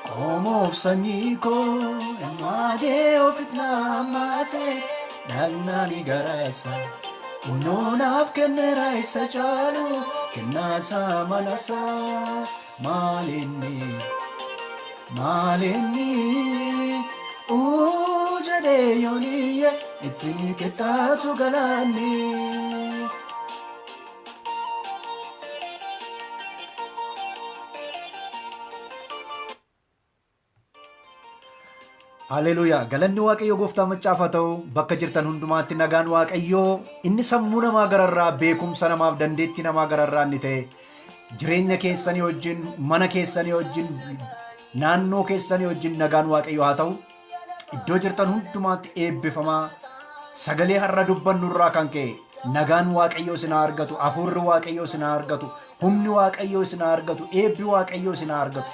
Como sanyiko emade ofitna mate nagnani garasa unonaf kenera isa chalu kenasa manasa malini ujade yoniye itini ketatu galani. Hallelujah. Galanni Waaqayyo gooftaa maccaafa ta'u bakka jirtan hundumaatti nagaan Waaqayyoo inni sammuu namaa gararraa beekumsa namaaf dandeetti namaa gararraa inni ta'e jireenya keessanii wajjin mana keessanii wajjin naannoo keessanii wajjin nagaan Waaqayyoo haa ta'u iddoo jirtan hundumaatti eebbifamaa sagalee har'a dubbannu irraa kan ka'e nagaan Waaqayyoo isin argatu hafuurri Waaqayyoo isin argatu humni Waaqayyoo isin argatu eebbi Waaqayyoo isin argatu.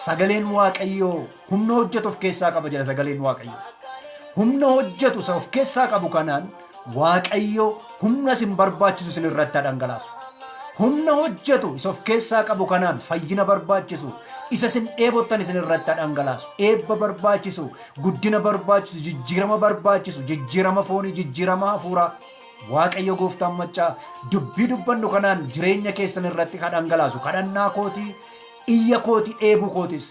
Sagaleen Waaqayyoo humna hojjetu of keessaa qaba jedha sagaleen Waaqayyoo. Humna hojjetu isa of keessaa qabu kanaan Waaqayyoo humna isin barbaachisu isin irratti dhangalaasu. Humna hojjetu isa of keessaa qabu kanaan fayyina barbaachisu isa isin dheebottan isin irratti dhangalaasu. Eebba barbaachisu, guddina barbaachisu, jijjiirama barbaachisu, jijjiirama foonii, jijjiirama hafuuraa. Waaqayyo gooftaan maccaa dubbii dubbannu kanaan jireenya keessan irratti dhangalaasu. Kadhannaa kootii iyya kooti eebuu kootis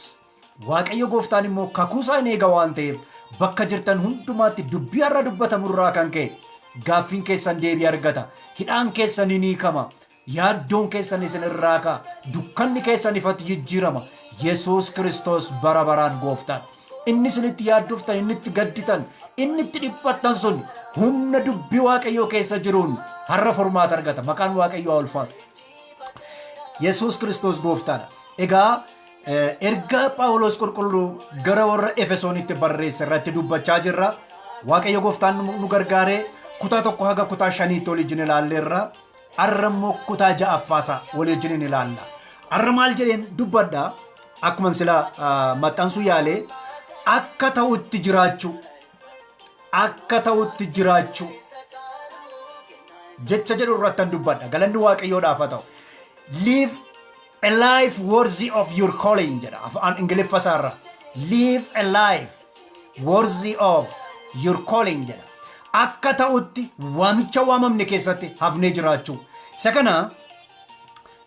Waaqayyo gooftaan immoo kakuusaa hin eega waan ta'eef bakka jirtan hundumaatti dubbii har'a dubbatamu irraa kan ka'e gaaffiin keessan deebii argata, hidhaan keessan ni hiikama, yaaddoon keessan isin irraa ka'a, dukkanni keessan ifatti jijjiirama. Yesuus Kiristoos bara baraan gooftaan inni isinitti yaaddoftan, inni itti gadditan, inni itti dhiphattan sun humna dubbii Waaqayyoo keessa jiruun har'a furmaata argata. Maqaan Waaqayyoo haa ulfaatu. Yesuus Kiristoos gooftaadha. Egaa ergaa Phaawulos qulqulluu gara warra Efesoonitti barreesse irratti dubbachaa jirra. Waaqayyo gooftaan nu gargaaree kutaa tokko haga kutaa 5 waliin ilaalleerra. Har'a immoo kutaa 6 waliin ilaalla. Har'a maal jedheen dubbadha akkuma sila maxxansuu yaalee akka ta'utti jiraachuu jecha jedhu irratti dubbadha. Galanni Waaqayyoodhaaf haa ta'u. Live a life worthy of your calling jedha afaan Ingiliffasaarra. Live a life worthy of your calling jedha. Akka ta'utti waamicha waamamne keessatti hafnee jiraachuu. Isa kana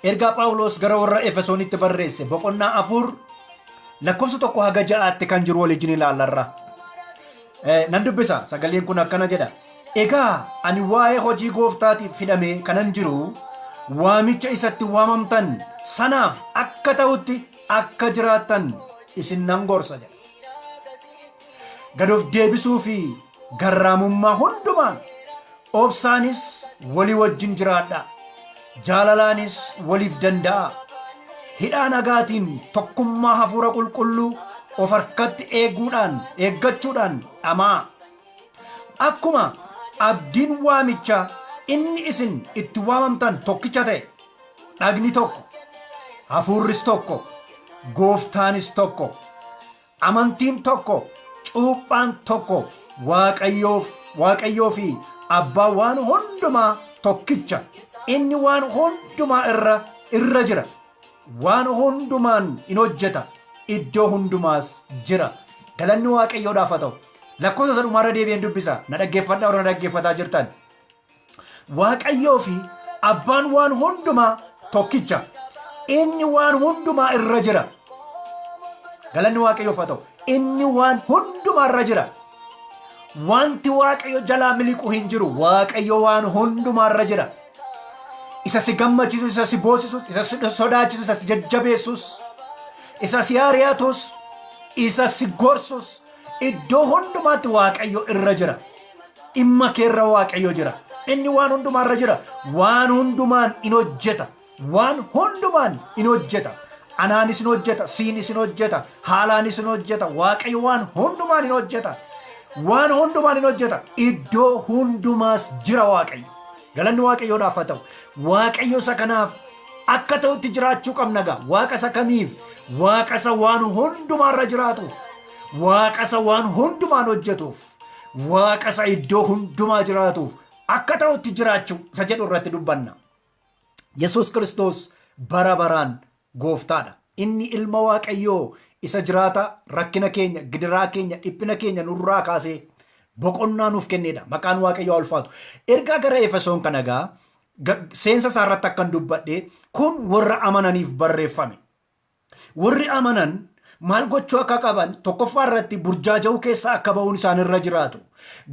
ergaa Phaawulos gara warra Efesoonitti barreesse boqonnaa 4 lakkoofsa 1 haga 6tti kan jiru waliin ilaallarra. Nan dubbisa sagaleen kun akkana jedha. Egaa ani waa'ee hojii gooftaatiif fidamee kanan jiru waamicha isatti waamamtan sanaaf akka ta'utti akka jiraattan isin nan gorsa jedha. Gad of deebisuu fi garraamummaa hundumaan obsaanis walii wajjin jiraadha. Jaalalaanis waliif danda'a. Hidhaa nagaatiin tokkummaa hafuura qulqulluu of harkatti eeggachuudhaan dhamaa. Akkuma abdiin waamichaa inni isin itti waamamtan tokkicha ta'e dhagni tokko, hafuurris tokko, gooftaanis tokko, amantiin tokko, cuuphaan tokko, Waaqayyoo fi abbaa waan hundumaa tokkicha. Inni waan hundumaa irra jira. Waan hundumaan in hojjeta. Iddoo hundumaas jira. Galanni Waaqayyoodhaaf haa ta'u. Lakkoofsa dhumaarra deebi'een dubbisa. Na dhaggeeffadhaa warra na dhaggeeffataa jirtan. Waaqayyoo fi abbaan waan hundumaa tokkicha. Inni waan hundumaa irra jira. Galanni Waaqayyoof haa ta'u. Inni waan hundumaa irra jira. Wanti Waaqayyo jalaa miliqu hin jiru. Waaqayyo waan hundumaa irra jira. Isa si gammachiisu, isa si boosisus, isa si sodaachisu, isa si jajjabeessus, isa si ari'atus, isa si gorsus, iddoo hundumaatti Waaqayyo irra jira. Dhimma keerra Waaqayyo jira. Inni waan hundumaa irra jira. Waan hundumaan in hojjeta. Waan hundumaan in hojjeta. Anaanis in hojjeta, siinis in hojjeta, haalaanis in hojjeta. Waaqayyo waan hundumaan in hojjeta. Waan hundumaan in hojjeta. Iddoo hundumaas jira Waaqayyo. Galanni Waaqayyoodhaaf haa ta'u. Waaqayyo isa kanaaf akka ta'utti jiraachuu qabna gaa. Waaqa isa kamiif? Waaqa isa waan hundumaa irra jiraatuuf. Waaqa isa waan hundumaan hojjetuuf. Waaqa isa iddoo hundumaa jiraatuuf. akka ta'utti jiraachuu isa jedhu irratti dubbanna. Yesuus Kiristoos bara baraan gooftaadha. Inni ilma Waaqayyoo isa jiraata rakkina keenya, gidiraa keenya, dhiphina keenya nurraa kaasee boqonnaa nuuf kennedha. Maqaan Waaqayyoo ulfaatu. Ergaa gara Efesoon kana egaa seensa isaa irratti akkan dubbadhe kun warra amananiif barreeffame. Warri amanan maal gochuu akka qaban tokkoffaa irratti burjaaja'uu keessaa akka ba'uun isaanirra jiraatu.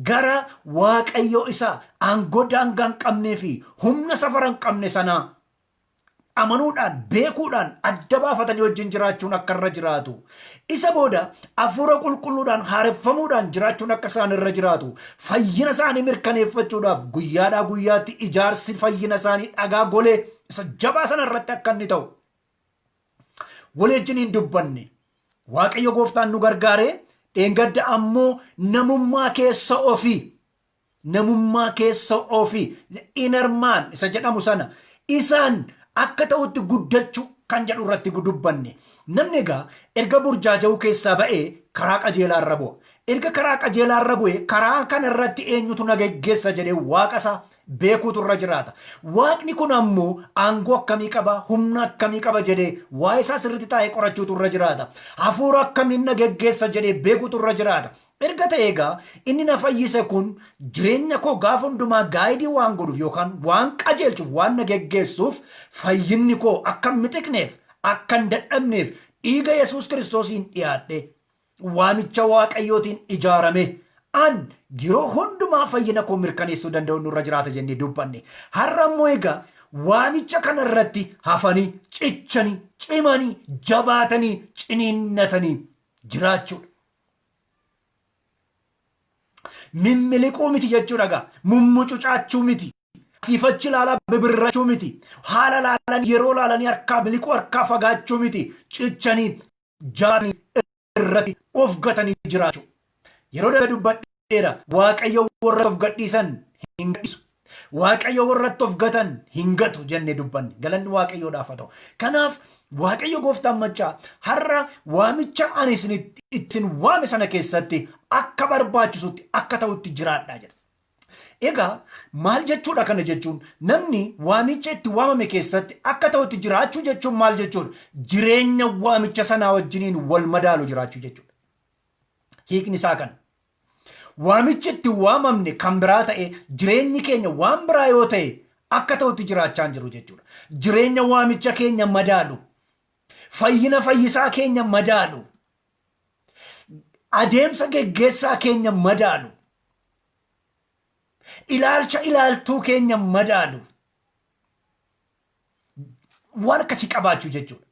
Gara Waaqayyoo isa aangoo daangaa hin qabnee fi humna safara hin qabne sanaa amanuudhaan beekuudhaan adda baafatanii wajjin jiraachuun akka irra jiraatu. Isa booda hafuura qulqulluudhaan haareffamuudhaan jiraachuun akka isaan irra jiraatu. Fayyina isaanii mirkaneeffachuudhaaf guyyaadhaa guyyaatti ijaarsi fayyina isaanii dhagaa golee isa jabaa sana irratti akka inni ta'u waliin hin dubbanne. Waaqayyo gooftaan nu gargaaree dheengadda ammoo namummaa keessa ofii inner man isa jedhamu sana isaan akka ta'utti guddachuu kan jedhu irratti dubbanne. Namni egaa erga burjaaja'uu keessaa ba'ee karaa qajeelaa irra bu'a. Erga karaa qajeelaa irra bu'e karaa kana irratti eenyutu na geggeessa jedhee waaqa isaa beekuutu irra jiraata. Waaqni kun ammoo aangoo akkamii qaba, humna akkamii qaba jedhee waa'ee isaa sirriitti taa'ee qorachuutu irra jiraata. Hafuura akkamiin na geggeessa jedhee beekuutu irra jiraata. Erga ta'e egaa inni na fayyise kun jireenya koo gaafa hundumaa gaayidii waan godhuuf yookaan waan qajeelchuuf waan na geggeessuuf fayyinni koo akka hin mixiqneef akka hin dadhabneef dhiiga Yesuus Kiristoosiin dhiyaadhe waamicha Waaqayyootiin ijaarame an yeroo hundumaa fayyina koo mirkaneessuu danda'u nurra jiraata jennee dubbanne. Har'a immoo egaa waamicha kana irratti hafanii cichanii cimanii jabaatanii ciniinnatanii jiraachuudha. Mimmiliquu miti jechuudha egaa mummucucaachuu miti. Sifachi ilaalaa bibirrachuu miti. Haala laalan yeroo laalanii harkaa miliquu harkaa fagaachuu miti. Cichanii jabaatanii irratti of gatanii jiraachuu. Yeroo darbe dubbadheera Waaqayyo warra of gadhiisan hin gadhiisu. Waaqayyo warratti of gatan hin gatu jennee dubbanne. Galanni Waaqayyoodhaaf haa ta'u. Kanaaf Waaqayyo gooftaan machaa har'a waamicha ani isin waame sana keessatti akka barbaachisutti akka ta'utti jiraadhaa jedha. Egaa maal jechuudha kana jechuun namni waamicha itti waamame keessatti akka ta'utti jiraachuu jechuun maal jechuudha? Jireenya waamicha sanaa wajjiniin wal madaalu jiraachuu jechuudha. Hiikni isaa kana. Waamichi itti waamamne kan biraa ta'e jireenyi keenya waan biraa yoo ta'e akka ta'utti jiraachaa hin jiru jechuudha. Jireenya waamicha keenya madaalu, fayyina fayyisaa keenya madaalu, adeemsa geggeessaa keenya madaalu, ilaalcha ilaaltuu keenya madaalu waan akkasii qabaachuu jechuudha.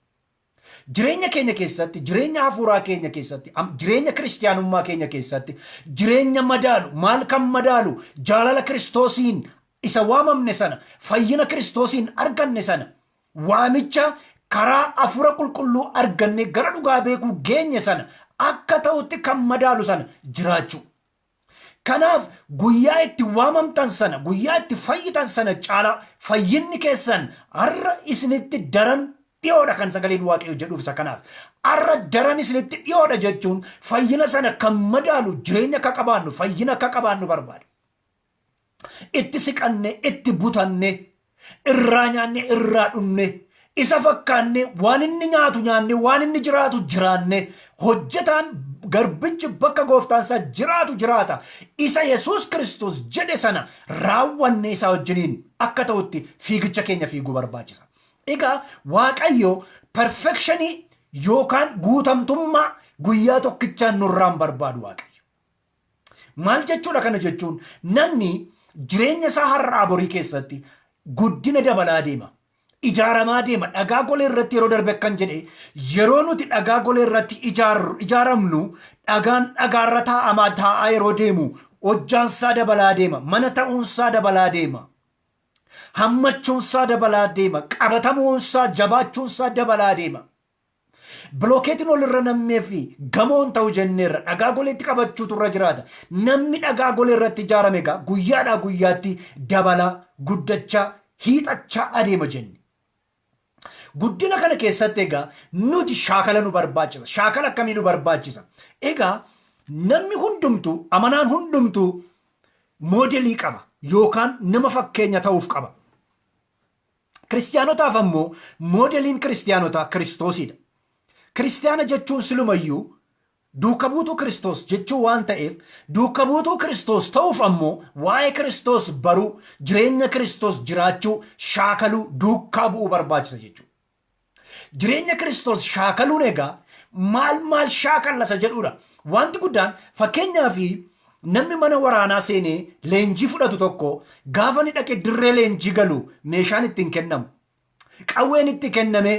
Jireenya keenya keessatti, jireenya hafuuraa keenya keessatti, jireenya kiristiyaanummaa keenya keessatti jireenya madaalu maal kan madaalu jaalala Kiristoosiin isa waamamne sana, fayyina Kiristoosiin arganne sana, waamicha karaa hafuura qulqulluu arganne gara dhugaa beekuu geenye sana akka ta'utti kan madaalu sana jiraachuu. Kanaaf guyyaa itti waamamtan sana, guyyaa itti fayyitan sana caalaa fayyinni keessan har'a isinitti daran dhiyoodha kan sagaleen Waaqayyo jedhuuf isa kanaaf. Har'a daran isinitti dhiyoodha jechuun fayyina sana kan madaalu jireenya akka qabaannu, fayyina akka qabaannu barbaada. Itti siqanne, itti butanne, irraa nyaanne, irraa dhunne, isa fakkaanne, waan inni nyaatu nyaanne, waan inni jiraatu jiraanne, hojjetaan garbichi bakka gooftaan isaa jiraatu jiraata. Isa Yesuus Kiristoos jedhe sana raawwanne isaa wajjiniin akka ta'utti fiigicha keenya fiiguu barbaachisa. Egaa Waaqayyo perfekshinii yookaan guutamtummaa guyyaa tokkichaan nurraan barbaadu Waaqayyo. Maal jechuudha kana jechuun namni jireenya isaa har'aa borii keessatti guddina dabalaa deema. Ijaaramaa deema. Dhagaa golee irratti yeroo darbe kan jedhe yeroo nuti dhagaa golee irratti ijaaramnu dhagaan dhagaarra taa'aa yeroo deemu hojjaansaa dabalaa deema. Mana ta'uunsaa dabalaa deema. Hammachuunsaa dabalaa deema. Qabatamuunsaa jabaachuunsaa dabalaa deema. Bilookeetiin olirra nammee fi gamoon ta'u jenneerra dhagaa goleetti qabachuutu irra jiraata. Namni dhagaa golee irratti ijaarame egaa guyyaadhaa guyyaatti dabalaa guddachaa hiixachaa adeema jenne. Guddina kana keessatti egaa nuti shaakala nu barbaachisa. Shaakala akkamii nu barbaachisa? Egaa namni hundumtuu, amanaan hundumtuu moodelii qaba. yookaan nama fakkeenya ta'uuf qaba. Kiristaanotaaf ammoo moodeliin kiristaanotaa Kiristoosidha. Kiristaana jechuun silumayyuu duuka buutuu Kiristoos jechuu waan ta'eef duuka buutuu Kiristoos ta'uuf ammoo waa'ee Kiristoos baruu, jireenya Kiristoos jiraachuu, shaakaluu, duukaa bu'uu barbaachisa jechuudha. Jireenya Kiristoos shaakaluun egaa maal shaakallasa jedhuudha. Wanti guddaan fakkeenyaa fi namni mana waraanaa seenee leenjii fudhatu tokko gaafa ni dhaqe dirree leenjii galu meeshaan ittiin kennamu. Qawween itti kenname,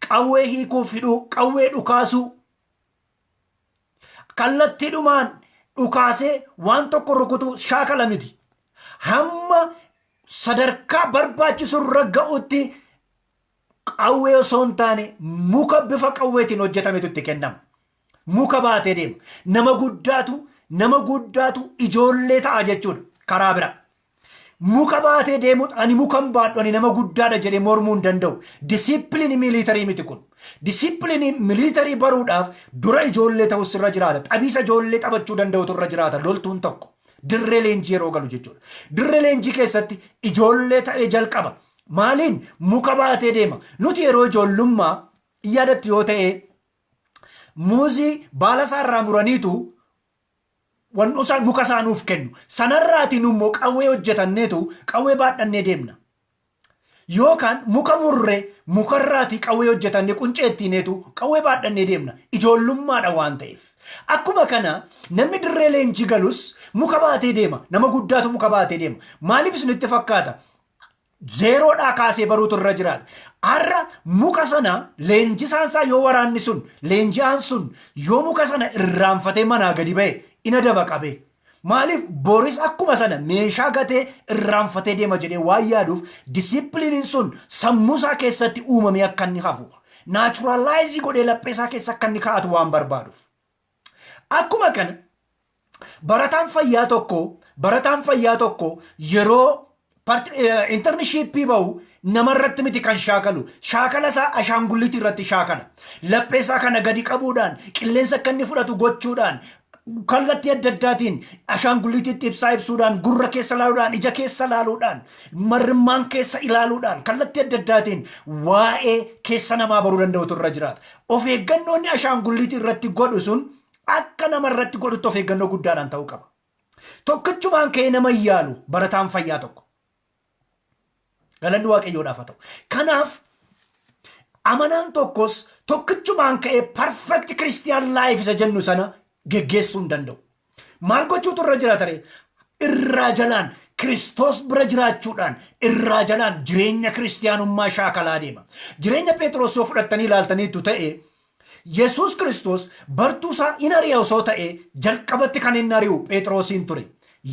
qawwee hiikuu fiduu, qawwee dhukaasuu. Kallattiidhumaan dhukaasee waan tokko rukutu shaakala miti. Hamma sadarkaa barbaachisurra ga'utti qawwee osoo hin taane muka bifa qawweetiin hojjetametu itti kennama. Muka baatee deema. Nama guddaatu ijoollee ta'a jechuudha karaa bira. Muka baatee deemu ani mukan baadhu ani nama guddaadha jedhee mormuu hin danda'u. Disipiliinii miilitarii miti kun. Disipiliinii miilitarii baruudhaaf dura ijoollee ta'us irra jiraata. Xabiisa ijoollee taphachuu danda'utu irra jiraata loltuun tokko. Dirree leenjii yeroo galu jechuudha. Dirree leenjii keessatti ijoollee ta'ee jalqaba. Maaliin muka baatee deema. Nuti yeroo ijoollummaa yaadatti yoo ta'e muuzii baala isaarraa muraniitu muka isaanuuf kennu. Sanarraatiin immoo qawwee hojjetanneetu qawwee baadhannee deemna. Yookaan muka murree mukarraatii qawwee hojjetannee qunceettiineetu qawwee baadhannee deemna. Ijoollummaadha waan ta'eef. Akkuma kana namni dirree leenjii galus muka baatee deema. Nama guddaatu muka baatee deema. Maaliif isinitti fakkaata? Zeeroodhaa kaasee baruutu irra jiraata. Har'a muka sana leenjisaansaa yoo waraanni sun leenji'aan sun yoo muka sana irraanfatee manaa gadi ba'e ina daba qabe. Maaliif Booris akkuma sana meeshaa gatee irraanfatee deema jedhee waan yaaduuf disipiliiniin sun sammuusaa keessatti uumamee akka inni hafu. Naachuraalaayizii godhee lapheesaa keessa akka inni kaa'atu waan barbaaduuf. Akkuma kana barataan fayyaa tokko yeroo intarnishiippii bahu namarratti miti kan shaakalu. Shaakala isaa ashaangulliitii irratti shaakala. Lapheesaa kana gadi qabuudhaan qilleensa akka inni fudhatu gochuudhaan kallattii adda addaatiin ashaangulliitiitti ibsaa ibsuudhaan gurra keessa ilaaluudhaan ija keessa ilaaluudhaan marrimmaan keessa ilaaluudhaan kallattii adda addaatiin waa'ee keessa namaa baruu danda'utu irra jiraata. Of eeggannoonni ashaangulliitii irratti godhu sun akka namarratti godhutti of eeggannoo guddaadhaan ta'uu qaba. Tokkichumaan ka'ee nama yaalu barataan fayyaa tokko. Galanni Waaqayyoodhaaf haa ta'u. Kanaaf amanaan tokkos tokkichumaan ka'ee perfect Christian life isa jennu sana geggeessuu hin danda'u. Maal gochuutu irra jiraata? Irraa jalaan Kiristoos bira jiraachuudhaan irraa jalaan jireenya kiristiyaanummaa shaakalaa deema. Jireenya Phexros yoo fudhattanii ilaaltaniitu ta'e Yesuus Kiristoos bartuusaa in ari'a osoo ta'e jalqabatti kan inni ari'u Phexrosiin ture.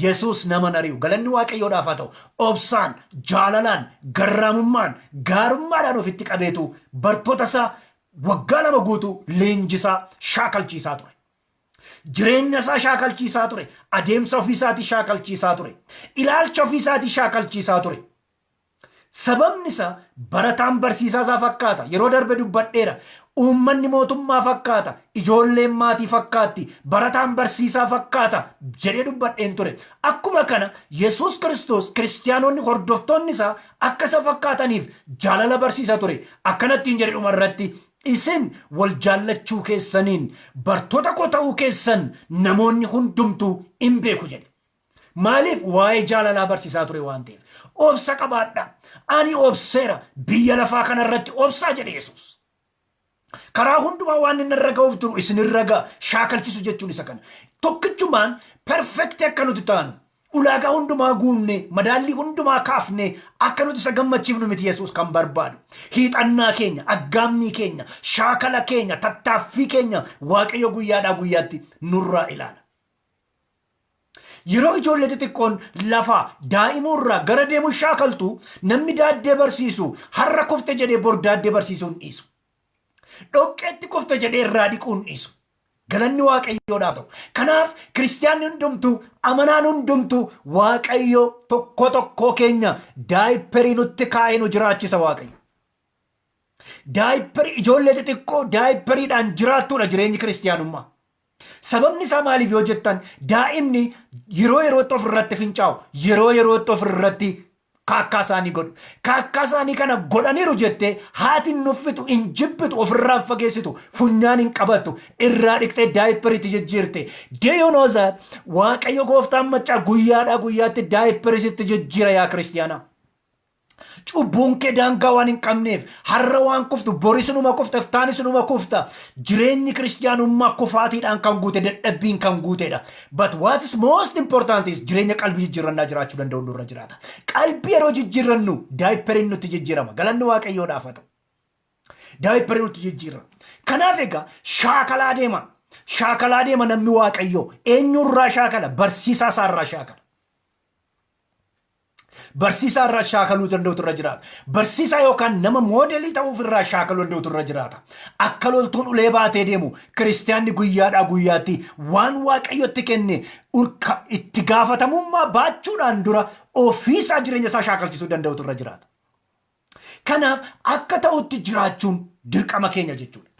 Yesuus nama ari'u. Galanni Waaqayyoodhaaf haa ta'u. Obsaan, jaalalaan, garraamummaan, gaarummaadhaan ofitti qabeetu bartoota isaa waggaa 2 guutuu leenjisaa shaakalchiisaa ture. Jireenya isaa shaakalchiisaa ture. Adeemsa ofiisaatii shaakalchiisaa ture. Ilaalcha ofiisaatii shaakalchiisaa ture. Sababni isaa barataan barsiisaa isaa fakkaata. Yeroo darbe dubbadheera. Uummanni mootummaa fakkaata. Ijoolleen maatii fakkaatti. Barataan barsiisaa fakkaata jedhee dubbadheen ture. Akkuma kana Yesuus Kiristoos kiristiyaanonni hordoftoonni isaa akka isa fakkaataniif jaalala barsiisa ture. Akkanattiin jedhe dhumarratti isin wal jaallachuu keessaniin bartoota koo ta'uu keessan namoonni hundumtuu hin beeku jedhe. Maaliif? Waa'ee jaalalaa barsiisaa ture waan ta'eef. Obsa qabaadha. Ani obseera. Biyya lafaa kanarratti obsaa jedhe Yesuus. Karaa hundumaa waan inni irra ga'uuf jiru isin irra ga'a. Shaakalchisu jechuun isa kana. Tokkichumaan perfekti akka nuti taanu ulaagaa hundumaa guunne madaallii hundumaa kaafne akka nuti isa gammachiifnu miti Yesuus kan barbaadu. Hiixannaa keenya, aggaammii keenya, shaakala keenya, tattaaffii keenya Waaqayyo guyyaadhaa guyyaatti nurraa ilaala. Yeroo ijoollee xixiqqoon lafaa daa'imuurraa gara deemu shaakaltu namni daaddee barsiisu har'a kufte jedhee bor daaddee barsiisuu hin dhiisu. Dhoqqeetti kufte jedhee irraa dhiquu hin dhiisu. Galanni Waaqayyoodhaaf ta'u. Kanaaf kiristiyaanni hundumtuu amanaan hundumtuu Waaqayyo tokko keenya daayipperii nutti kaa'ee nu jiraachisa Waaqayyo. Daayipperii ijoollee xixiqqoo daayipperiidhaan jiraattuudha jireenyi kiristiyaanummaa. Sababni isaa maaliif yoo jettan daa'imni yeroo yerootti ofirratti fincaa'u, yeroo yerootti ofirratti kaakkaa isaanii godhu. Kaakkaa isaanii kana godhaniiru jettee haati hin nuffitu, hin jibbitu, ofirraan fageessitu, funyaan hin qabattu, irraa dhiqxee daayiperiitti jijjiirte. Do you know that Waaqayyo gooftaan maccaa guyyaadhaa guyyaatti daayiperiisitti jijjiira yaa kiristiyaanaa? Cubbuun kee daangaa waan hin qabneef har'a waan kuftu borisinuma kufta iftaanisuma kufta. Jireenyi kiristiyaanummaa kufaatiidhaan kan guute, dadhabbiin kan guutedha. But what is most important is jireenya qalbii jijjiirrannaa jiraachuu danda'u nurra jiraata. Qalbii yeroo jijjiirrannu daayiperiin nutti jijjiirama. Galanni Waaqayyoodhaaf haa ta'u. Daayiperiin nutti jijjiirama. Kanaaf egaa shaakalaa deema namni Waaqayyoo. Eenyurraa shaakala? Barsiisaa isaarraa shaakala. Barsiisaa irraa shaakaluu danda'utu irra jiraata. Barsiisaa yookaan nama moodelii ta'uuf irraa shaakaluu danda'utu irra jiraata. Akka loltuun ulee baatee deemu kiristiyaanni guyyaadhaa guyyaatti waan Waaqayyotti kenne itti gaafatamummaa baachuudhaan dura ofiisaa jireenya isaa shaakalchisuu danda'utu irra jiraata. Kanaaf akka ta'utti jiraachuun dirqama keenya jechuudha.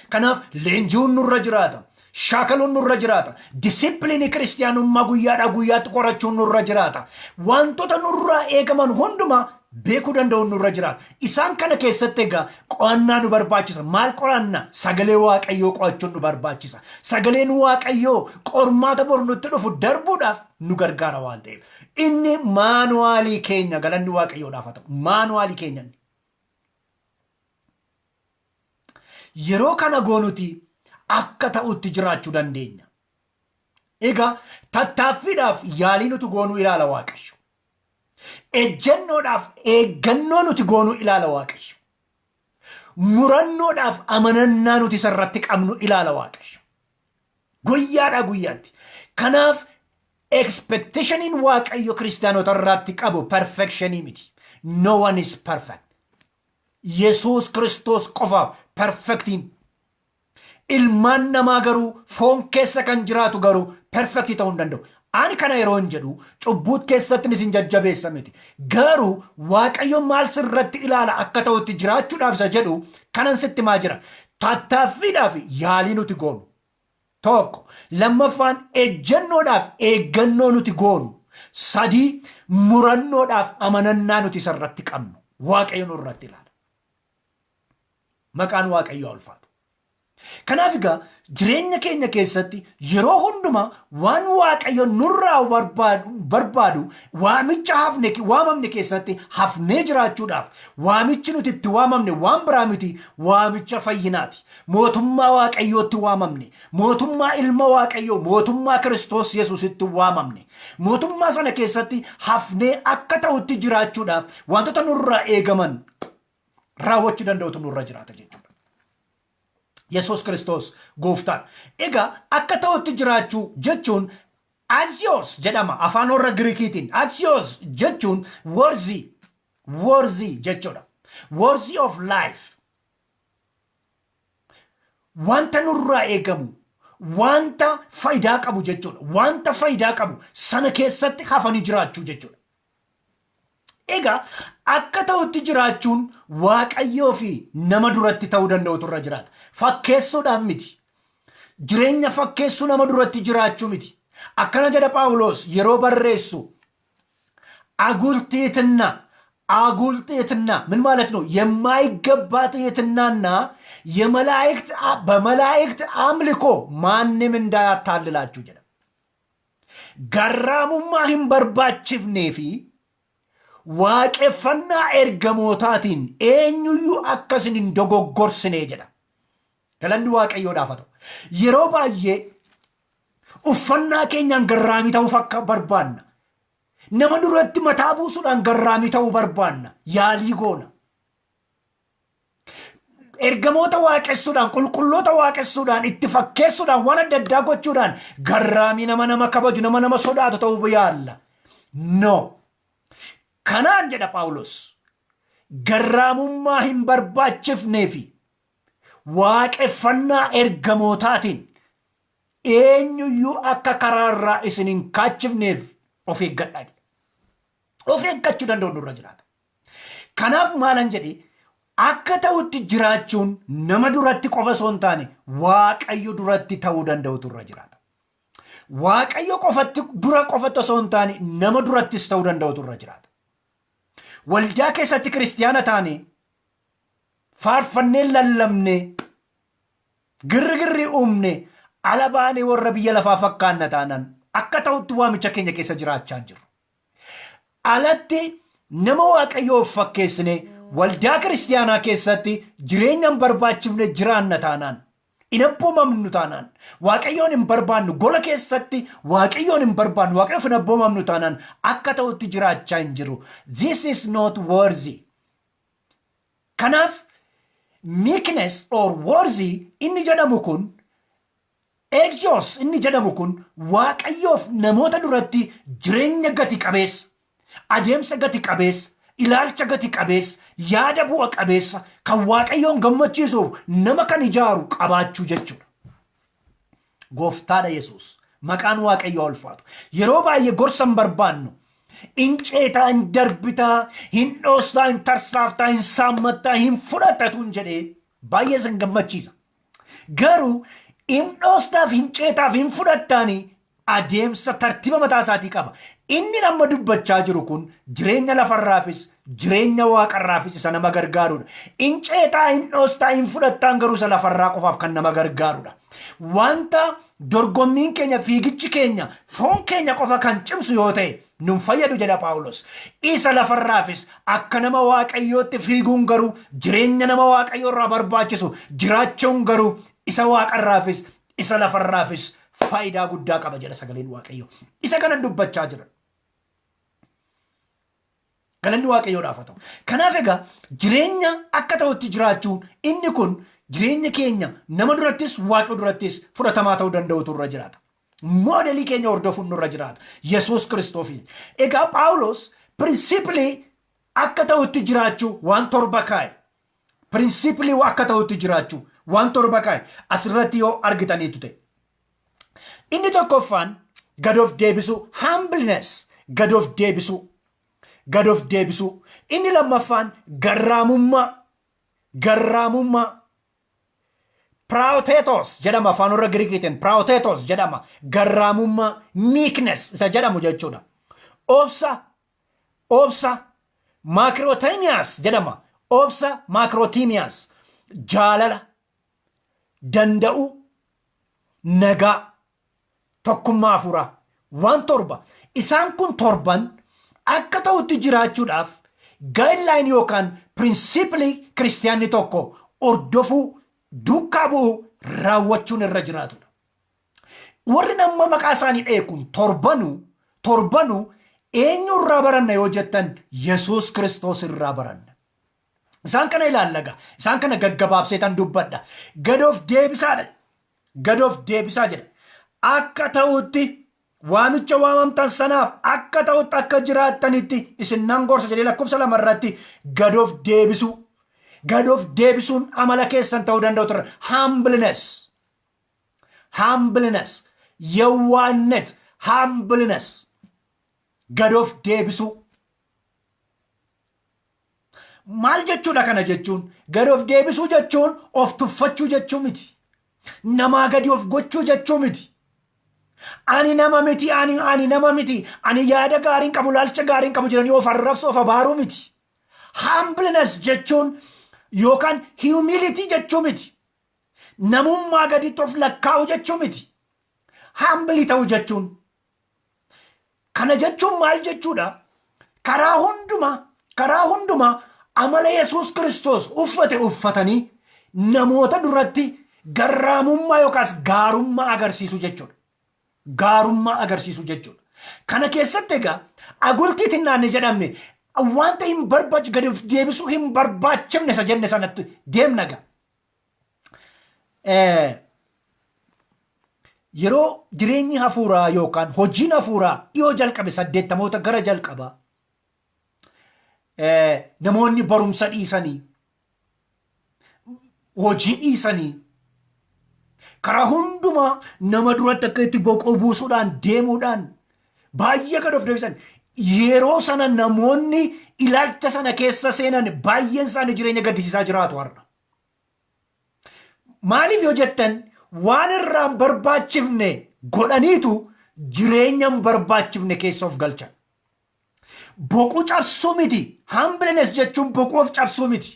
Kanaaf leenji'uun nurra jiraata. Shaakaluun nurra jiraata. Disipiliinii kiristiyaanummaa guyyaadhaa guyyaatti qorachuun nurra jiraata. Wantoota nurraa eegaman hundumaa beekuu danda'uun nurra jiraata. Isaan kana keessatti egaa qo'annaa nu barbaachisa. Maal qo'annaa? Sagalee Waaqayyoo qo'achuun nu barbaachisa. Sagaleen Waaqayyoo qormaata bor nutti dhufu darbuudhaaf nu gargaara waan ta'eef. Inni maanuwaalii keenya. Galanni Waaqayyoodhaaf haa ta'u. Maanuwaalii keenya. Yeroo kana goonuti akka ta'utti jiraachuu dandeenya. Egaa tattaaffiidhaaf yaalii nuti goonuu ilaala Waaqayyo. Ejjennoodhaaf eeggannoo nuti goonuu ilaala Waaqayyo. Murannoodhaaf amanannaa nuti isarratti qabnu ilaala Waaqayyo. Guyyaadhaa guyyaatti. Kanaaf expectationiin Waaqayyo kiristaanota irratti qabu perfectionii miti. No one is perfect. Yesuus Kiristoos qofaaf perfectiin. Ilmaan namaa garuu foon keessa kan jiraatu garuu perfectii ta'uu hin danda'u. Ani kana yeroo hin jedhu cubbuut keessatti isin jajjabeessa miti. Garuu Waaqayyo maal sirratti ilaala akka ta'utti jiraachuudhaaf isa jedhu kanan sitti maa jira. Tattaaffiidhaaf yaalii nuti goonu. Tokko. Lammaffaan ejjennoodhaaf eeggannoo nuti goonu. Sadii. Murannoodhaaf amanannaa nuti isarratti qabnu. Waaqayyo nurratti ilaala. Maqaan Waaqayyoo ulfaatu. Kanaaf egaa jireenya keenya keessatti yeroo hundumaa waan Waaqayyo nurraa barbaadu waamicha waamamne keessatti hafnee jiraachuudhaaf waamichi nuti itti waamamne waan biraa miti, waamicha fayyinaati. Mootummaa Waaqayyootti waamamne, mootummaa ilma Waaqayyoo, mootummaa Kiristoos Yesuusitti waamamne. Mootummaa sana keessatti hafnee akka ta'utti jiraachuudhaaf wantoota nurraa eegaman raawwachuu danda'utu nurra jiraata jechuudha. Yesuus Kiristoos gooftaan. Egaa akka ta'utti jiraachuu jechuun axios jedhama afaan warra Giriikiitiin. Axios jechuun worthy jechuudha. Worthy of life. Wanta nurraa eegamu, wanta faayidaa qabu jechuudha. Wanta faayidaa qabu sana keessatti hafanii jiraachuu jechuudha. Egaa akka ta'utti jiraachuun Waaqayyoo fi nama duratti ta'uu danda'utu irra jiraata. Fakkeessuudhaan miti. Jireenya fakkeessuu nama duratti jiraachuu miti. Akkana jedha Phaawulos yeroo barreessu አጉል ትሕትና ምን ማለት ነው? የማይገባ ትሕትናና በመላእክት አምልኮ ማንም እንዳያታልላችሁ ጀለ ጋራሙማ hin barbaachifneefi waaqeffannaa ergamootatiin eenyuyyuu akkasin hin dogoggorsinee jedha. Galanni Waaqayyoodhaaf haa ta'u. Yeroo baay'ee uffannaa keenyaan garraamii ta'uuf akka barbaanna. Nama duratti mataa buusuudhaan garraamii ta'uu barbaanna. Yaalii goona. Ergamoota waaqessuudhaan, qulqulloota waaqessuudhaan, itti fakkeessuudhaan, waan adda addaa gochuudhaan garraamii nama kabaju, nama sodaatu ta'uu yaalla. No. Kanaan jedha Phaawulos garraamummaa hin barbaachifneefi waaqeffannaa ergamootaatiin eenyuyyuu akka karaarraa isin hin kaachifneef of eeggadhaa. Of eeggachuu danda'u nurra jiraata. Kanaaf maalan jedhe akka ta'utti jiraachuun nama duratti qofa osoo hin taane Waaqayyo duratti ta'uu danda'utu irra jiraata. Waaqayyo qofatti osoo hin taane nama durattis ta'uu danda'utu irra jiraata. Waldaa keessatti kiristiyaana taane faarfannee lallabne girrigirri uumne ala baanee warra biyya lafaa fakkaanna taanaan akka ta'utti waamicha keenya keessa jiraachaa jiru. Alatti nama Waaqayyoof fakkeessine waldaa kiristiyaanaa keessatti jireenya hin barbaachifne jiraanna taanaan hin abboomamnu taanaan Waaqayyoon hin barbaannu gola keessatti Waaqayyoon hin barbaannu Waaqayyoof hin abboomamnu taanaan akka ta'utti jiraachaa hin jiru. This is not worthy. Kanaaf meekness or worthy inni jedhamu kun Exos inni jedhamu kun Waaqayyoof namoota duratti jireenya gati qabeessa, adeemsa gati qabeessa, ilaalcha gati qabeessa, yaada bu'a qabeessa kan Waaqayyoon gammachiisuuf nama kan ijaaru qabaachuu jechuudha. Gooftaadha Yesuus maqaan Waaqayyoo ulfaatu. Yeroo baay'ee gorsa hin barbaannu. Hin ceetaa, hin darbitaa, hin dhoostaa, hin tarsaaftaa, hin saammattaa, hin fudhatatuun jedhee baay'ee sin gammachiisa. Garuu hin dhoostaa fi hin ceetaa fi hin fudhattaani adeemsa tartiiba mataa isaatii qaba. Inni nama dubbachaa jiru kun jireenya lafarraafis jireenya waaqarraafis isa nama gargaarudha. Hin ceetaa, hin dhoostaa, hin fudhattaan garuu isa lafarraa qofaaf kan nama gargaarudha. Wanta dorgommiin keenya, fiigichi keenya, foon keenya qofa kan cimsu yoo ta'e nun fayyadu jedha Phaawulos. Isa lafarraafis akka nama Waaqayyootti fiiguun garuu jireenya nama Waaqayyoo irraa barbaachisu jiraachuun garuu isa waaqarraafis isa lafarraafis faayidaa guddaa qaba jedha sagaleen Waaqayyoo. Isa kanan dubbachaa jira. Galanni Waaqayyoodhaaf haa ta'u. Kanaaf egaa jireenya akka ta'utti jiraachuun inni kun jireenya keenya nama durattis Waaqa durattis fudhatamaa ta'uu danda'utu irra jiraata. Moodelii keenya hordofuun nurra jiraata. Yesuus Kiristoofi. Egaa Phaawulos pirinsipilii akka ta'utti jiraachuu waan torba kaa'e. Pirinsipilii akka ta'utti jiraachuu waan torba kaa'e asirratti yoo argitaniitu ta'e. Inni tokkoffaan gad of deebisuu, humbleness, gad of deebisuu. Gad of deebisuu. Inni lammaffaan garraamummaa. Praotetos jedhama afaan warra Giriikiitiin. Praotetos jedhama. Garraamummaa, meekness isa jedhamu jechuudha. Obsa. Makrotemias jedhama. Obsa, makrotemias. Jaalala. Danda'uu. Nagaa. Tokkummaa hafuuraa. Waan torba. Isaan kun torban akka ta'utti jiraachuudhaaf guideline yookaan pirinsipilii kiristiyaanni tokko hordofuu, duukaa bu'uu, raawwachuun irra jiraatudha. Warri nama maqaa isaanii dheekun torbanuu eenyu irraa baranna yoo jettan Yesuus Kiristoos irraa baranna. Isaan kana ilaallaga. Isaan kana gaggabaabseetan dubbadha. Gad of deebisaa jedha. Akka ta'utti waamicha waamamtan sanaaf akka ta'utti akka jiraattanitti isin nan gorsa jedhee lakkoofsa 2 irratti gad of deebisuu. Gad of deebisuun amala keessan ta'uu danda'u ture. Humbleness. Yawwaannet. Humbleness. Gad of deebisuu. Maal jechuudha kana jechuun? Gad of deebisuu jechuun of tuffachuu jechuu miti. Namaa gadi of gochuu jechuu miti. Ani nama miti, ani yaada gaariin qabu, laalcha gaariin qabu jedhanii of arrabsu, of abaaruu miti. Humbleness jechuun yookaan humility jechuu miti. Namummaa gaditti of lakkaa'u jechuu miti. Humbly ta'u jechuun. Kana jechuun maal jechuudha? Karaa hundumaa amala Yesuus Kiristoos uffatanii namoota duratti garraamummaa yookaas gaarummaa agarsiisu jechuudha. Kana keessatti egaa agultiitiin naanne jedhamne wanta hin barbaachi gadi of deebisuu hin barbaachifne isa jenne sanatti deemna gaa. Yeroo jireenyi hafuuraa yookaan hojiin hafuuraa dhiyoo jalqabe 80moota gara jalqabaa namoonni barumsa dhiisanii hojii dhiisanii karaa hundumaa nama duratti akka itti boqoo buusuudhaan deemuudhaan baay'ee gad of deebisan yeroo sana namoonni ilaalcha sana keessa seenan baay'een isaanii jireenya gaddisiisaa jiraatu har'a. Maaliif yoo jettan waan irraa hin barbaachifne godhaniitu jireenya hin barbaachifne keessa of galchan. Boquu cabsuu miti. Humbleness jechuun boquu of cabsuu miti.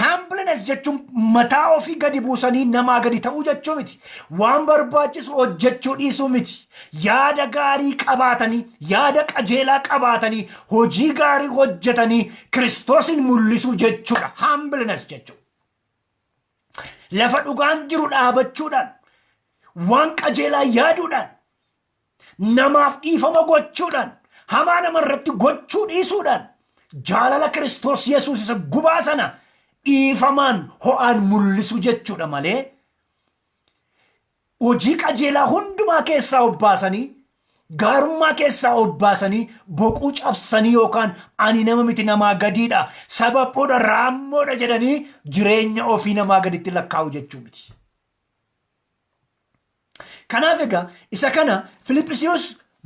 Humbleness jechuun mataa ofii gadi buusanii namaa gadi ta'uu jechuu miti. Waan barbaachisu hojjechuu dhiisuu miti. Yaada gaarii qabaatanii, yaada qajeelaa qabaatanii, hojii gaarii hojjetanii Kiristoosin mul'isuu jechuudha. Humbleness jechuudha. Lafa dhugaan jiru dhaabachuudhaan, waan qajeelaa yaaduudhaan, namaaf dhiifama gochuudhaan, hamaa namarratti gochuu dhiisuudhaan, jaalala Kiristoos Yesuus isa gubaa sana dhiifamaan ho'aan mul'isu jechuudha malee hojii qajeelaa hundumaa keessaa obbaasanii, gaarummaa keessaa obbaasanii, boquu cabsanii yookaan ani nama miti namaa gadiidha, sababoodha, raammoodha jedhanii jireenya ofii namaa gaditti lakkaa'u jechuu miti. Kanaaf egaa isa kana Filiphisiyoos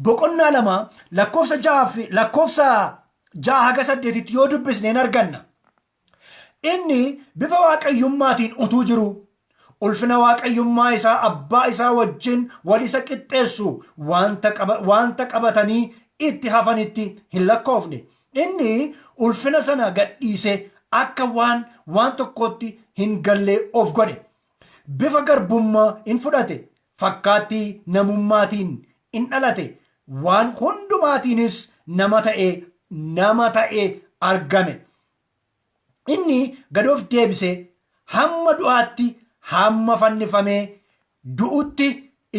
boqonnaa 2 lakkoofsa 6-8 yoo dubbisneen arganna. Inni bifa waaqayyummaatiin utuu jiru ulfina waaqayyummaa isaa abbaa isaa wajjin wal isa qixxeessu wanta qabatanii itti hafanitti hin lakkoofne. Inni ulfina sana gadhiise akka waan tokkotti hin gallee of godhe. Bifa garbummaa in fudhate. Fakkaattii namummaatiin in dhalate. Waan hundumaatiinis nama ta'ee argame. Inni gad of deebise hamma du'aatti, hamma fannifamee du'utti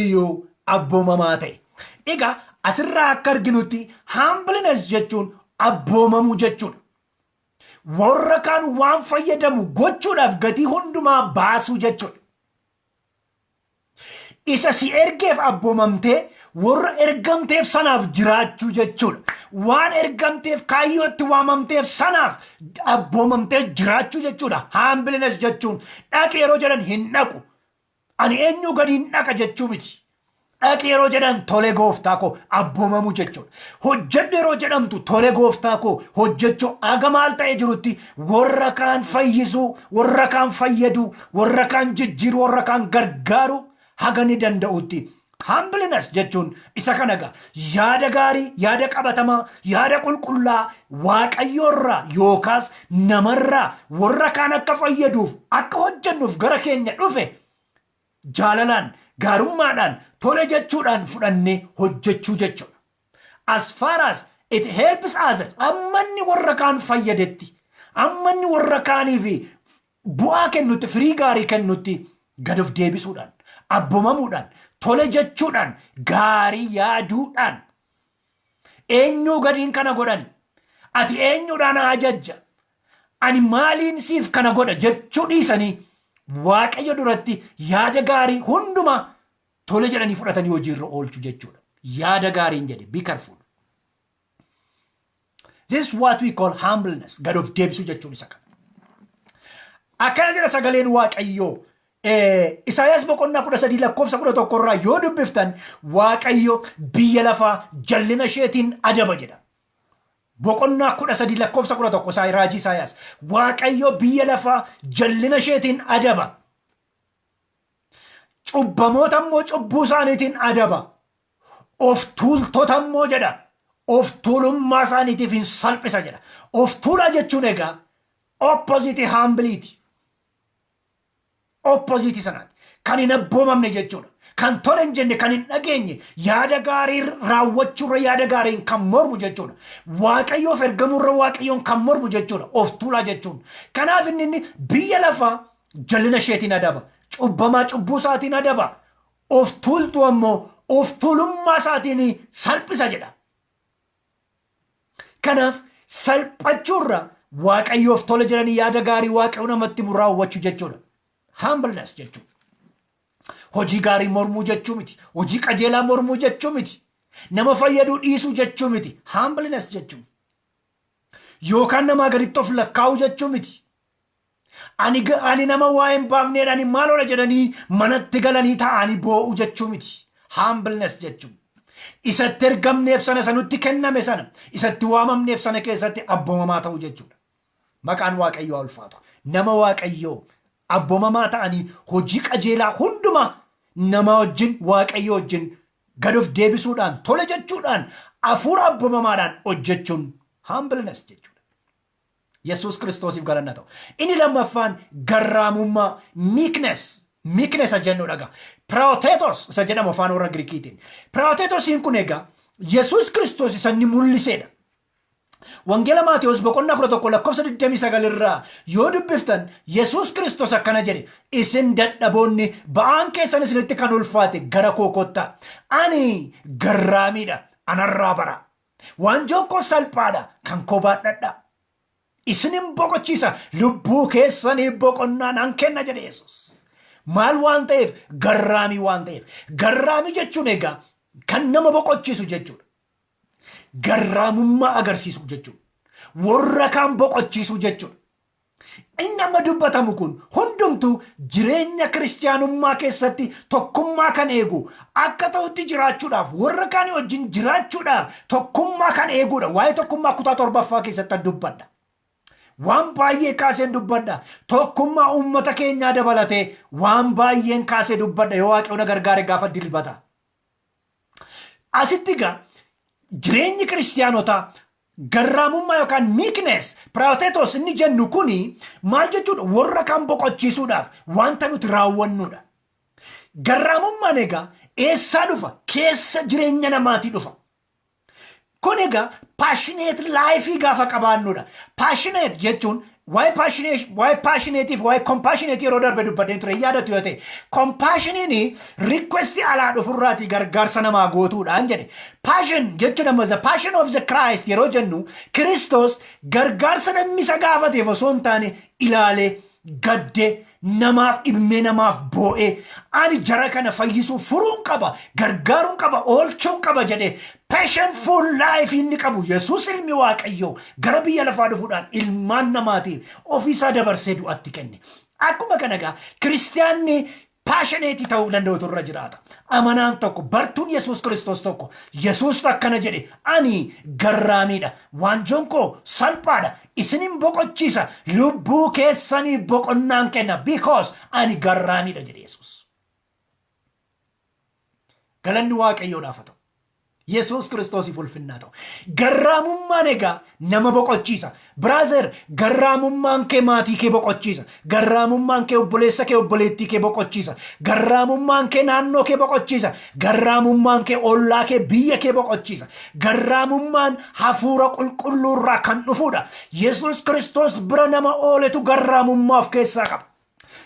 iyyuu abboomamaa ta'e. Egaa asirraa akka arginutti humbleness jechuun abboomamuu jechuudha. Warra kaan waan fayyadamu gochuudhaaf gatii hundumaa baasuu jechuudha. Isa si ergeef abboomamtee warra ergamteef sanaaf jiraachuu jechuudha. Waan ergamteef kaayyootti waamamteef sanaaf abboomamtee jiraachuu jechuudha. Humbleness jechuun dhaqi yeroo jedhan hin dhaqu. Ani eenyu gadi hin dhaqa jechuu miti. Dhaqi yeroo jedhan tole gooftaa koo abboomamuu jechuudha. Hojjedhu yeroo jedhamtu tole gooftaa koo hojjechuu aga maal ta'ee jirutti warra kaan fayyisuu, warra kaan fayyaduu, warra kaan jijjiiruu, warra kaan gargaaruu haga ni danda'utti. Humbleness jechuun isa kanaga yaada gaarii, yaada qabatamaa, yaada qulqullaa waaqayyoorraa yookaas namarraa warra kaan akka fayyaduuf, akka hojjennuuf gara keenya dhufe jaalalaan, gaarummaadhaan, tole jechuudhaan fudhannee hojjechuu jechuudha. As far as it helps others, ammanni warra kaan fayyadetti, ammanni warra kaaniif bu'aa kennutti, firii gaarii kennutti gad of deebisuudhaan, abboomamuudhaan, tole jechuudhaan, gaarii yaaduudhaan. Eenyuu gadiin kana godhani? Ati eenyuudhaan ajajja? Ani maaliin siif kana godha jechuu dhiisanii waaqayyo duratti yaada gaarii hundumaa tole jedhanii fudhatanii hojiirra oolchu jechuudha. Yaada gaariin jedhe, be careful. This is what we call humbleness. Gad of deebisuu jechuun isa kana. Akkana jedha sagaleen waaqayyoo. Isaayaas boqonnaa 13 lakkoofsa 11 irraa yoo dubbiftan waaqayyo biyya lafaa jallina isheetiin adaba jedha. Boqonnaa 13 lakkoofsa 11 raajii Isaayaas waaqayyo biyya lafaa jallina isheetiin adaba. Cubbamoota immoo cubbuu isaaniitiin adaba. Of tuultota immoo jedha. Of tuulummaa isaaniitiif hin salphisa jedha. Of tuulaa jechuun egaa opposite humility. Opposite sanaati. Kan hin abboomamne jechuudha. Kan tole hin jenne, kan hin dhageenye, yaada gaarii raawwachuurra yaada gaariin kan mormu jechuudha. Waaqayyoof ergamuurra waaqayyoon kan mormu jechuudha. Of tuulaa jechuun. Kanaaf inni biyya lafaa jallina isheetiin adaba. Cubbamaa cubbuu isaatiin adaba. Of tuultu ammoo of tuulummaa isaatiin salphisa jedha. Kanaaf salphachuurra waaqayyoof tole jedhanii yaada gaarii waaqayyo namatti raawwachuu jechuudha. Humbleness jechuudha. Hojii gaarii mormuu jechuu miti. Hojii qajeelaa mormuu jechuu miti. Nama fayyaduu dhiisuu jechuu miti. Humbleness jechuun. Yookaan namaa gaditti of lakkaa'uu jechuu miti. Ani nama waa hin baafneedhaan ani maal ola jedhanii manatti galanii taa'anii boo'uu jechuu miti. Humbleness jechuun. isatti ergamneef sana sanutti kenname sana isatti waamamneef sana keessatti abboomamaa ta'uu jechuudha. Maqaan Waaqayyoo ulfaatu. Nama Waaqayyoo abboomamaa ta'anii hojii qajeelaa hundumaa nama wajjin Waaqayyoo wajjin gad of deebisuudhaan tole jechuudhaan hafuura abboomamaadhaan hojjechuun humbleness jechuudha. Yesuus Kiristoosiif galanna ta'u. Inni lammaffaan garraamummaa meekness jennu dhaga. Pirooteetos isa jedhamu afaan warra Giriikiitiin. Pirooteetosiin kun egaa Yesuus Kiristoos isa inni mul'iseedha. Wangeela Maatewos boqonnaa 11 lakkoofsa 29 irraa yoo dubbiftan Yesuus Kiristoos akkana jedhe, isin dadhaboonni ba'aan keessan isinitti kan ulfaate gara koo kottaa. Ani garraamiidha, anarraa bara. Waanjoon koo salphaadha, kan koo baadhadha. Isinin boqochiisa, lubbuu keessanii boqonnaa nan kenna jedhe Yesuus. Maal waan ta'eef? Garraamii waan ta'eef. Garraamii jechuun egaa kan nama boqochiisu jechuudha. Garraamummaa agarsiisu jechuudha. Warra kaan boqochiisu jechuudha. Inni amma dubbatamu kun hundumtuu jireenya kiristaanummaa keessatti tokkummaa kan eegu akka ta'utti jiraachuudhaaf warra kaan wajjin jiraachuudhaaf tokkummaa kan eeguudha. Waa'ee tokkummaa kutaa 7ffaa keessatti dubbadha. Waan baay'ee kaaseen dubbadha. Tokkummaa uummata keenyaa dabalatee waan baay'een kaasee dubbadha yoo Waaqayyo na gargaare gaafa dilbata. Asitti egaa jireenyi kiristaanotaa garraamummaa yookaan meekness pirooteetos inni jennu kuni maal jechuudha? Warra kaan boqochiisuudhaaf wanta nuti raawwannuudha. Garraamummaan egaa eessaa dhufa? Keessa jireenya namaatii dhufa. Kun egaa passionate life gaafa qabaannuudha. Passionate jechuun waa'ee passionateef waa'ee compassionate yeroo darbe dubbadeen ture yaadatu yoo ta'e, compassionini request alaa dhufurraatii gargaarsa namaa gootuudhaan jedhe. Passion jechuun amma the passion of the Christ yeroo jennu Kiristoos gargaarsa namni isa gaafateef osoo hin taane ilaalee gaddee namaaf dhibmee namaaf boo'ee ani jara kana fayyisuu furuun qaba, gargaaruun qaba, oolchuun qaba jedhe passionful life inni qabu Yesuus ilmi Waaqayyoo gara biyya lafaa dhufuudhaan ilmaan namaatiif ofiisaa dabarsee du'atti kenne. Akkuma kana egaa kiristaanni passionate ta'uu danda'utu irra jiraata. Amanaan tokko bartuun Yesuus Kiristoos tokko Yesuus akkana jedhe, ani garraamiidha, waanjoon koo salphaadha, isinin boqochiisa, lubbuu keessanii boqonnaan kenna because ani garraamiidha jedhe Yesuus. Galanni Waaqayyoodhaaf haa ta'u. Yesuus Kiristoosiif ulfinnaa ta'u. Garraamummaan egaa nama boqochiisa. Brother, garraamummaan kee maatii kee boqochiisa. Garraamummaan kee obboleessa kee obboleettii kee boqochiisa. Garraamummaan kee naannoo kee boqochiisa. Garraamummaan kee ollaa kee biyya kee boqochiisa. Garraamummaan hafuura qulqulluurraa kan dhufuudha. Yesuus Kiristoos bira nama ooletu garraamummaa of keessaa qaba.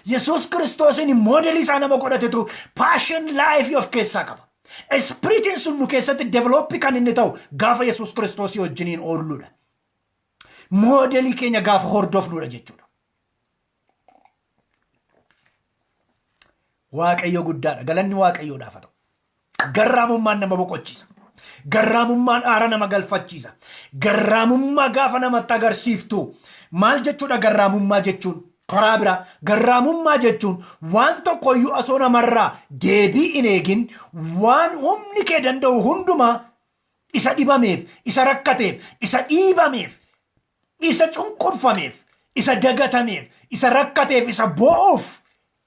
Yesuus Kiristoosin moodelii isaa nama godhatetu passion life of keessaa qaba. Espiriitiin sun nu keessatti developpi kan inni ta'u gaafa Yesuus Kiristoosii wajjiniin oolluudha. Moodelii keenya gaafa hordofnuudha jechuudha. Waaqayyo guddaadha. Galanni Waaqayyoodhaaf haa ta'u. Garraamummaan nama boqochiisa. Garraamummaan aara nama galfachiisa. Garraamummaa gaafa namatti agarsiiftu maal jechuudha? Garraamummaa jechuun karaa biraa garraamummaa jechuun waan tokkoyyuu osoo namarraa deebii hin eegin waan humni kee danda'u hundumaa isa dhibameef, isa rakkateef, isa dhiibameef, isa cunqurfameef, isa dagatameef, isa rakkateef, isa boo'uuf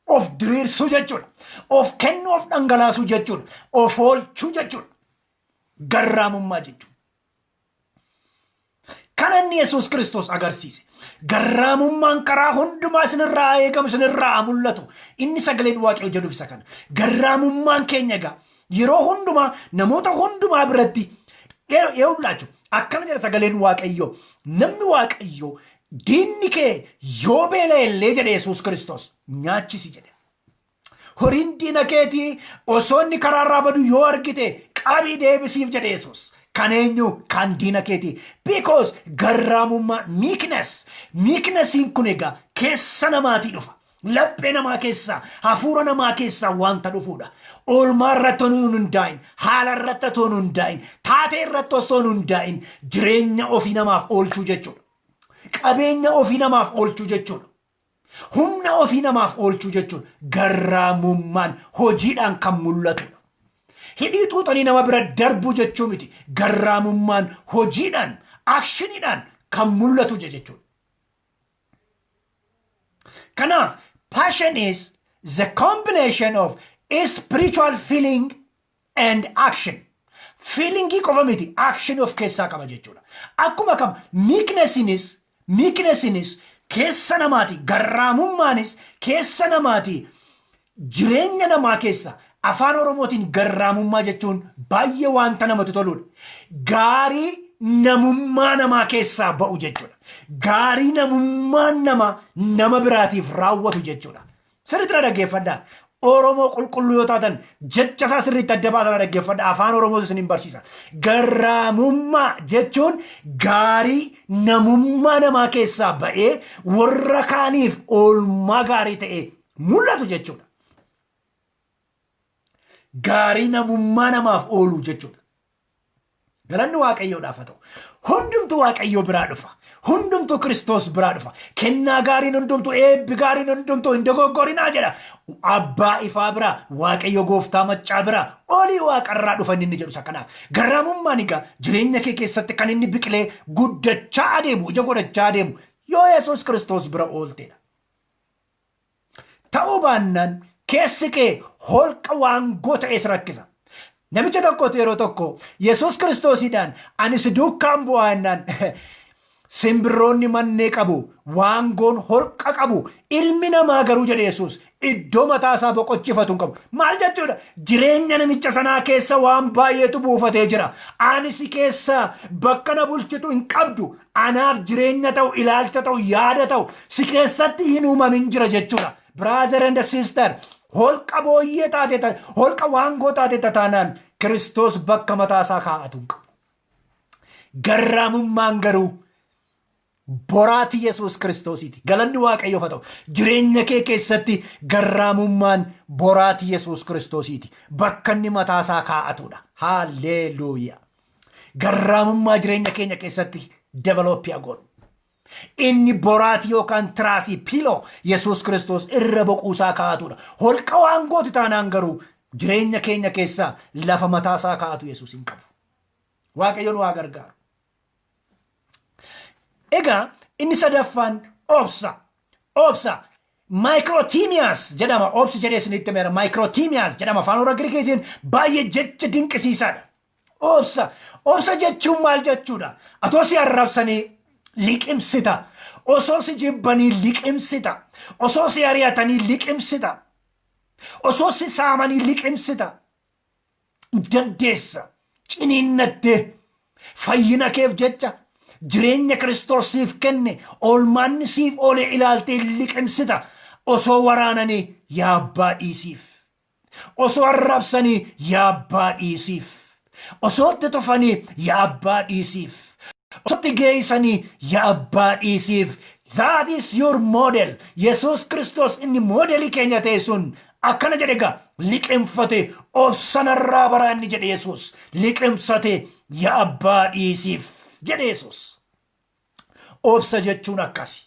of diriirsuu jechuudha. Of kennuu, of dhangalaasuu jechuudha. Of oolchuu jechuudha. Garraamummaa jechuudha. Kana inni Yesuus Kiristoos agarsiise. Garraamummaan karaa hundumaa isinirraa eegamu, isinirraa mul'atu. Inni sagaleen Waaqayyoo jedhuuf isa kana. Garraamummaan keenya egaa yeroo hundumaa namoota hundumaa biratti eeguudhaachu akkana jedha sagaleen Waaqayyoo. Namni Waaqayyoo diinni kee yoo beela'ellee jedhe Yesuus Kiristoos nyaachisi jedhe. Horiin diina keetii osoo inni karaarraa badu yoo argite qabii deebisiif jedhe Yesuus. Kan eenyu? Kan diina keetii. Because garraamummaa meeknessiin kun egaa keessa namaatii dhufa. Laphee namaa keessaa, hafuura namaa keessaa wanta dhufuudha. Oolmaa irratti osoo hin hundaa'in, haala irratti osoo hin hundaa'in, taatee irratti osoo hin hundaa'in jireenya ofii namaaf oolchuu jechuudha. Qabeenya ofii namaaf oolchuu jechuudha. Humna ofii namaaf oolchuu jechuudha. Garraamummaan hojiidhaan kan mul'atudha. hidhii xuuxanii nama bira darbuu jechuu miti. Garraamummaan hojiidhaan, akshiniidhaan kan mul'atu jechuudha. Kanaaf passion is the combination of spiritual feeling and action. Feelingii qofa miti, action of keessaa qaba jechuudha. Akkuma kam meeknessinis keessa namaati, garraamummaanis keessa namaati. Jireenya namaa keessa afaan Oromootiin garraamummaa jechuun baay'ee wanta namatti toludha. Gaarii namummaa namaa keessaa ba'u jechuudha. Gaarii namummaan nama biraatiif raawwatu jechuudha. Sirriitti na dhaggeeffadhaa. Oromoo qulqulluu yoo taatan jecha isaa sirriitti adda baasaa dhaggeeffadha. Afaan Oromoo isin barsiisa. Garraamummaa jechuun gaarii namummaa namaa keessaa ba'ee warra kaaniif oolmaa gaarii ta'e mul'atu jechuudha. Gaarii namummaa namaaf oolu jechuudha. Galanni Waaqayyoodhaaf haa ta'u. Hundumtu Waaqayyoo biraa dhufa. Hundumtu Kiristoos biraa dhufa. Kennaa gaariin hundumtu, eebbi gaariin hundumtu hin dogoggorinaa jedha. Abbaa ifaa biraa, Waaqayyo gooftaa maccaa biraa, olii waaqarraa dhufan inni jedhu. Kanaaf garraamummaan egaa jireenya kee keessatti kan inni biqilee guddachaa adeemu, ija godhachaa adeemu yoo Yesuus Kiristoos bira ooltedha. Ta'uu baannaan keessi kee holqa waangoo ta'es rakkisa. Namicha tokkotu yeroo tokko Yesuus Kiristoosiidhaan ani si duukaan bu'aa jennaan simbirroonni mannee qabu, waangoon holqa qabu, ilmi namaa garuu jedhe Yesuus iddoo mataa isaa boqochifatu hin qabu. Maal jechuudha? Jireenya namicha sanaa keessa waan baay'eetu buufatee jira. Ani si keessa bakka na bulchitu hin qabdu. Anaaf jireenya ta'u, ilaalcha ta'u, yaada ta'u si keessatti hin uumamin jira jechuudha. Brother and sister, holqa booyyee taate, holqa waangoo taate taanaan Kiristoos bakka mataa isaa kaa'atu hin qabu. Garraamummaan garuu boraati Yesuus Kiristoosiiti. Galanni Waaqayyoof haa ta'u. Jireenya kee keessatti garraamummaan boraati Yesuus Kiristoosiiti. Bakka inni mataa isaa kaa'atudha. Haalleluuyaa. Garraamummaa jireenya keenya keessatti developii agoon. Inni boraati yookaan tiraasii piloo Yesuus Kiristoos irra boquusaa kaa'atudha. Holqa waangooti taanaan garuu jireenya keenya keessaa lafa mataa isaa kaa'atu Yesuus hin qabu. Waaqayyoon waa gargaaru. Egaa inni sadaffaan obsa. Microtimias jedhama. Obsi jedhee isinitti meera. Microtimias jedhama. Afaan warra Giriikiitiin baay'ee jecha dinqisiisaadha. Obsa jechuun maal jechuudha? Atoo si arrabsanii liqimsita. Osoo si jibbanii liqimsita. Osoo si ari'atanii liqimsita. Osoo si saamanii liqimsita. Dandeessa. Ciniinnattee fayyina keef jecha jireenya Kiristoos siif kenne oolmaanni siif oole ilaaltee liqimsita. Osoo waraananii yaa abbaa dhiisiif. Osoo arrabsanii yaa abbaa dhiisiif. Osoo itti tufanii yaa abbaa dhiisiif. Osoo itti geessanii yaa abbaa dhiisiif. That is your model. Yesuus Kiristoos inni modelii keenya ta'e sun akkana jedhe egaa liqimfate obsanarraa baraa inni jedhe Yesuus. Liqimsate yaa abbaa dhiisiif jedhe Yesuus. Obsa jechuun akkasi.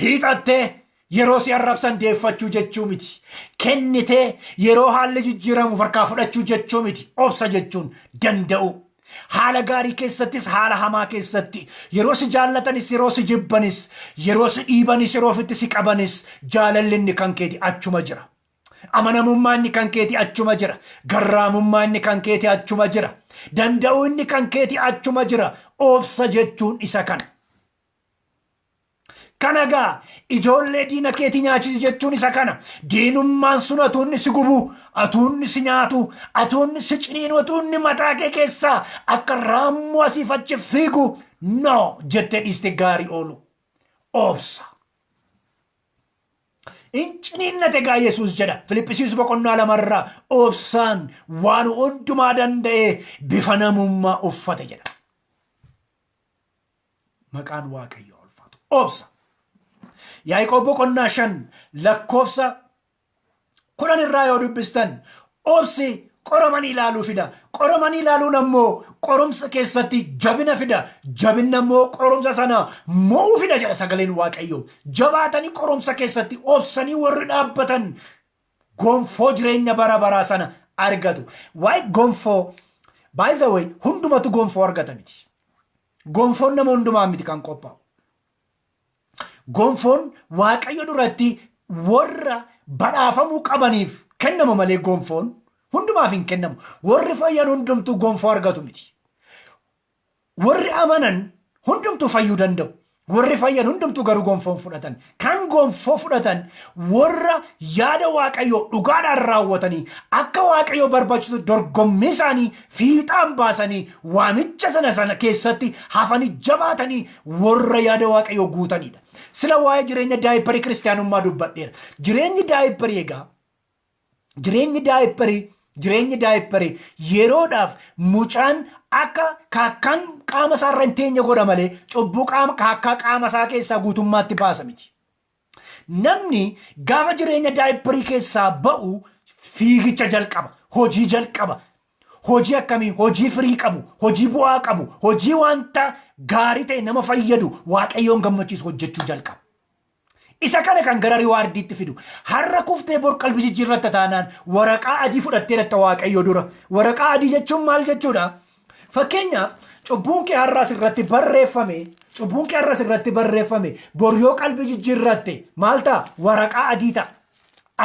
Hiixattee yeroo si arrabsan deeffachuu jechuu miti. Kennitee yeroo haalli jijjiiramu harkaa fudhachuu jechuu miti. Obsa jechuun danda'u. Haala gaarii keessattis haala hamaa keessatti yeroo si jaallatanis yeroo si jibbanis yeroo si dhiibanis yeroo ofitti si qabanis jaalalli inni kan keeti achuma jira. Amanamummaa inni kan keeti achuma jira. Garraamummaa inni kan keeti achuma jira. Danda'uu inni kan keeti achuma jira. Obsa jechuun isa kana. Kanagaa ijoollee diina keetii nyaachisi jechuun isa kana. Diinummaan sun atuunni si gubu, atuunni si nyaatu, atuunni si ciniinu, atuunni mataa kee keessaa akka raammoo asiif achi fiigu no jettee dhiiste gaarii oolu. Obsa. In ciniinnate gaa Yesuus jedha Filiphisiis boqonnaa 2 obsaan waan hundumaa danda'ee bifa namummaa uffate jedha. Maqaan Waaqayyoo ulfaatu. Obsa. Yaaqoob boqonnaa 5 lakkoofsa 10 irraa yoo dubbistan obsi qoramanii ilaaluu fida. Qoramanii ilaaluun ammoo qorumsa keessatti jabina fida. Jabinni ammoo qorumsa sana mo'uu fida jedha sagaleen Waaqayyoo. Jabaatanii qorumsa keessatti obsanii warri dhaabbatan gonfoo jireenya bara baraa sana argatu. Waa'ee gonfoo by the way hundumatu gonfoo argata miti. Gonfoon nama hundumaa miti kan qophaa'u. Gonfoon Waaqayyo duratti warra badhaafamuu qabaniif kennama malee gonfoon hundumaaf hin kennamu. Warri fayyan hundumtuu gonfoo argatu miti. Warri amanan hundumtuu fayyuu danda'u. Warri fayyan hundumtuu garuu gonfoon fudhatan. Kan gonfoo fudhatan warra yaada Waaqayyoo dhugaadhaan raawwatanii akka Waaqayyoo barbaachisu dorgommii isaanii fiixaan baasanii waamicha sana keessatti hafanii jabaatanii warra yaada Waaqayyoo guutanidha. Sila waa'ee jireenya daayipparii kiristaanummaa dubbadheera. Jireenyi daayipparii yeroodhaaf mucaan akka kaakkaan qaama isaarra hin teenye godha malee cubbuu kaakkaa qaama isaa keessaa guutummaatti baasa miti. Namni gaafa jireenya daayipparii keessaa ba'u fiigicha jalqaba, hojii jalqaba. Hojii akkamii? Hojii firii qabu, hojii bu'aa qabu, hojii wanta gaarii ta'e nama fayyadu Waaqayyoon gammachiisu hojjechuu jalqaba. Isa kana kan gara riwaardiitti fidu. Har'a kuftee bor qalbii jijjiirratta taanaan waraqaa adii fudhattee dhatta Waaqayyo dura. Waraqaa adii jechuun maal jechuudha? Fakkeenyaaf cubbuun kee har'a asirratti barreeffame bor yoo qalbii jijjiirratte maal ta'a? Waraqaa adii ta'a.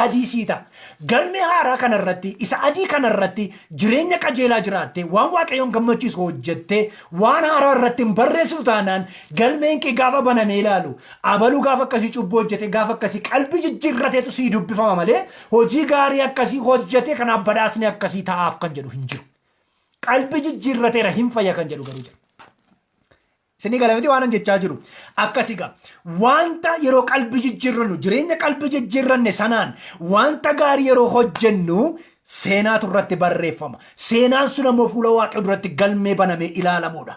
Adii sii ta'a. Galmee haaraa kanarratti isa adii kanarratti jireenya qajeelaa jiraatte waan Waaqayyoon gammachiisu hojjette waan haaraa irratti hin barreessitu taanaan galmeen kee gaafa banamee ilaalu abaluu gaafa akkasii cubbuu hojjete gaafa akkasii qalbii jijjiirrateetu sii dubbifama malee hojii gaarii akkasii hojjete kanaaf badhaasni akkasii ta'aaf kan jedhu hin jiru. Qalbii jijjiirrateera hin fayya kan jedhu garuu jira. Isinii galamiti waan jechaa jiru akkasiga wanta yeroo qalbii jijjiirrannu jireenya qalbii jijjiirranne sanaan wanta gaarii yeroo hojjennu seenaatu irratti barreeffama. Seenaan sun ammoo fuula Waaqayyoo duratti galmee banamee ilaalamuudha.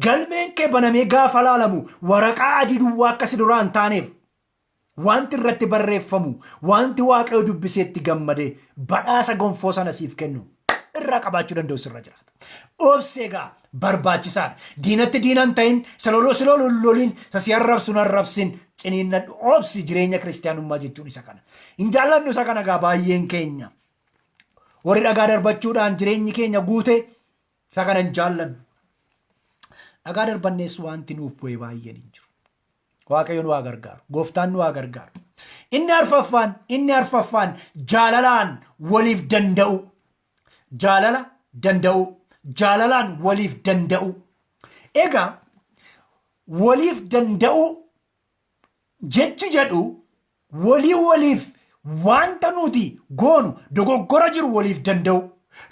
Galmeen kee banamee gaafa ilaalamu waraqaa adii duwwaa akkasi duraan taaneef wanti irratti barreeffamu wanti Waaqayyoo dubbiseetti gammadee badhaasa gonfoo sana siif kennu irraa qabaachuu danda'u sirra jiraata. Obseegaa barbaachisaadha. Diinatti diinan ta'in siloloo loliin sasii arrabsuun arrabsin ciniinnadhu obsi jireenya kiristaanummaa jechuun isa kana. Hin jaalladhu isa kana gaa baay'een keenya. Warri dhagaa darbachuudhaan jireenyi keenya guute isa kana hin jaalladhu. Dhagaa darbannees wanti nuuf bu'ee baay'een hin jiru. Waaqayyo nu haa gargaaru. Gooftaan nu haa gargaaru. Inni arfaffaan jaalalaan waliif danda'u. Jaalalaan waliif danda'u. Egaa waliif danda'u jechi jedhu waliif wanta nuti goonu dogoggora jiru waliif danda'u,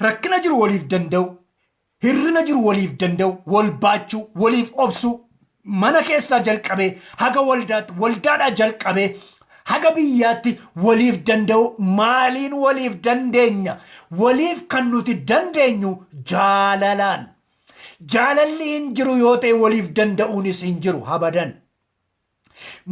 rakkina jiru waliif danda'u, hirrina jiru waliif danda'u, wal baachuu, waliif obsu mana keessaa jalqabee haga waldaadhaa jalqabee haga biyyaatti waliif danda'u. Maaliin waliif dandeenya? Waliif kan nuti dandeenyu jaalalaan. Jaalalli hin jiru yoo ta'e waliif danda'uunis hin jiru abadan.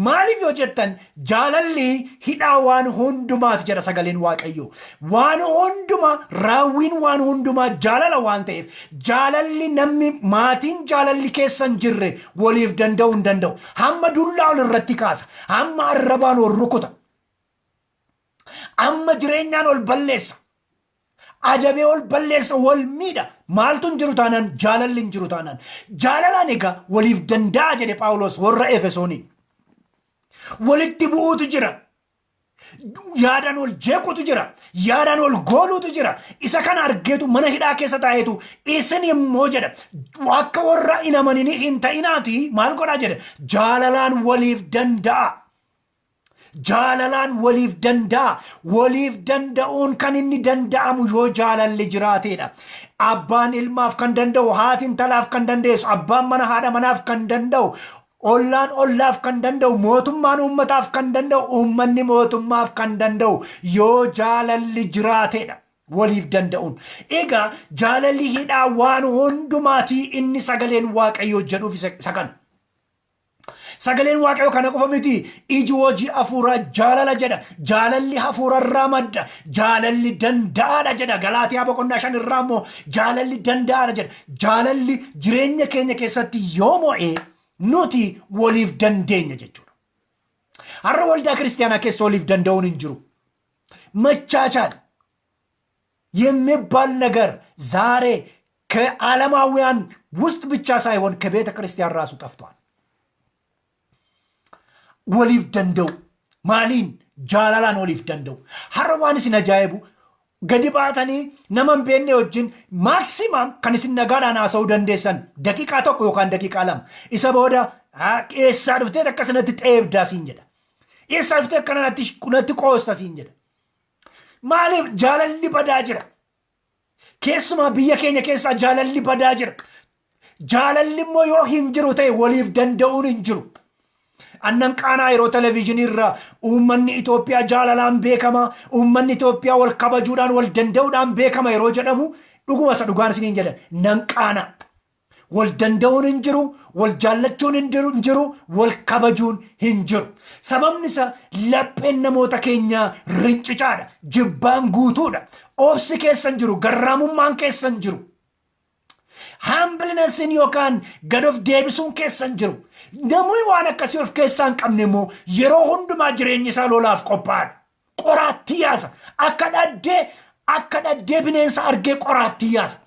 Maaliif yoo jettan jaalalli hidhaa waan hundumaati jedha sagaleen Waaqayyoo. Waan hundumaa raawwiin waan hundumaa jaalala waan ta'eef jaalalli namni maatiin jaalalli keessa hin jirre waliif danda'uu hin danda'u. Hamma dullaa ol irratti kaasa, hamma arrabaan ol rukuta, amma jireenyaan ol balleessa, adabee ol balleessa, wal miidha. Maaltu hin jiru taanaan? Jaalalli hin jiru taanaan. Jaalalaan egaa waliif danda'a jedhe Phaawulos warra Efesooniin. Walitti bu'uutu jira. Yaadaan ol jeequutu jira. Yaadaan ol gooluutu jira. Isa kana argeetu mana hidhaa keessa taa'eetu isin immoo jedha akka warra hin amanin hin ta'inaati maal godhaa jedha jaalalaan waliif danda'a. Jaalalaan waliif danda'a. Waliif danda'uun kan inni danda'amu yoo jaalalli jiraateedha. Abbaan ilmaaf kan danda'u, haati intalaaf kan dandeessu, abbaan mana haadha manaaf kan danda'u, ollaan ollaaf kan danda'u, mootummaan uummataaf kan danda'u, uummanni mootummaaf kan danda'u yoo jaalalli jiraateedha. Waliif danda'uun. Egaa jaalalli hidhaa waan hundumaatii inni sagaleen Waaqayyoo jedhuuf isa kana. Sagaleen Waaqayyoo kana qofa miti. Iji hojii hafuuraa jaalala jedha. Jaalalli hafuurarraa madda. Jaalalli danda'aadha jedha. Galaatiyaa boqonnaa 5 irraa immoo jaalalli danda'aadha jedha. Jaalalli jireenya keenya keessatti yoo mo'ee nuti waliif dandeenya jechuudha. Har'a waldaa kiristaanaa keessa waliif danda'uun hin jiru. Machaachaadha. የሚባል ነገር ዛሬ ከዓለማውያን ውስጥ ብቻ ሳይሆን ከቤተ ክርስቲያን ራሱ ጠፍቷል። ወሊፍ ደንደው ማሊን ጃላላን ወሊፍ ደንደው ሀረዋን ሲነጃይቡ ገዲባታኒ ነመን ቤኔ ወጅን ማክሲማም ከንስን ነጋዳን አሰው ደንዴሰን ደቂቃ ቶኮ ዮካን ደቂቃ ለም ኢሰ ቦዳ ኤሳ ዱፍቴ ተከስነት ጤብዳ ሲንጀዳ ኤሳ ዱፍቴ ከነናት ቁነት ቆስታ ሲንጀዳ ማሊፍ ጃለሊ በዳጅራ ኬስማ ብየ ኬኛ ኬሳ ጃለሊ በዳጅራ ጃለሊ ሞ ዮ ሂንጅሩ ተይ ወሊፍ ደንደውን እንጅሩ annan qaanaa yeroo televiizinii irraa uummanni Itoophiyaa jaalalaan beekama, uummanni Itoophiyaa wal kabajuudhaan wal danda'uudhaan beekama yeroo jedhamu dhuguma isa dhugaan isiniin jedhan nan qaanaa. Wal danda'uun hin jiru, wal jaallachuun hin jiru, wal kabajuun hin jiru. Sababni isaa lapheen namoota keenyaa rincicaadha, jibbaan guutuudha, obsi keessan jiru, garraamummaan keessan jiru. Humbleness yookaan gad of deebisuun keessan jiru. Namni waan akkasii of keessaan qabne immoo yeroo hundumaa jireenya isaa lolaaf qophaa'aadha. Qoraattii yaasa. Akka dhaddee bineensa argee qoraattii yaasa.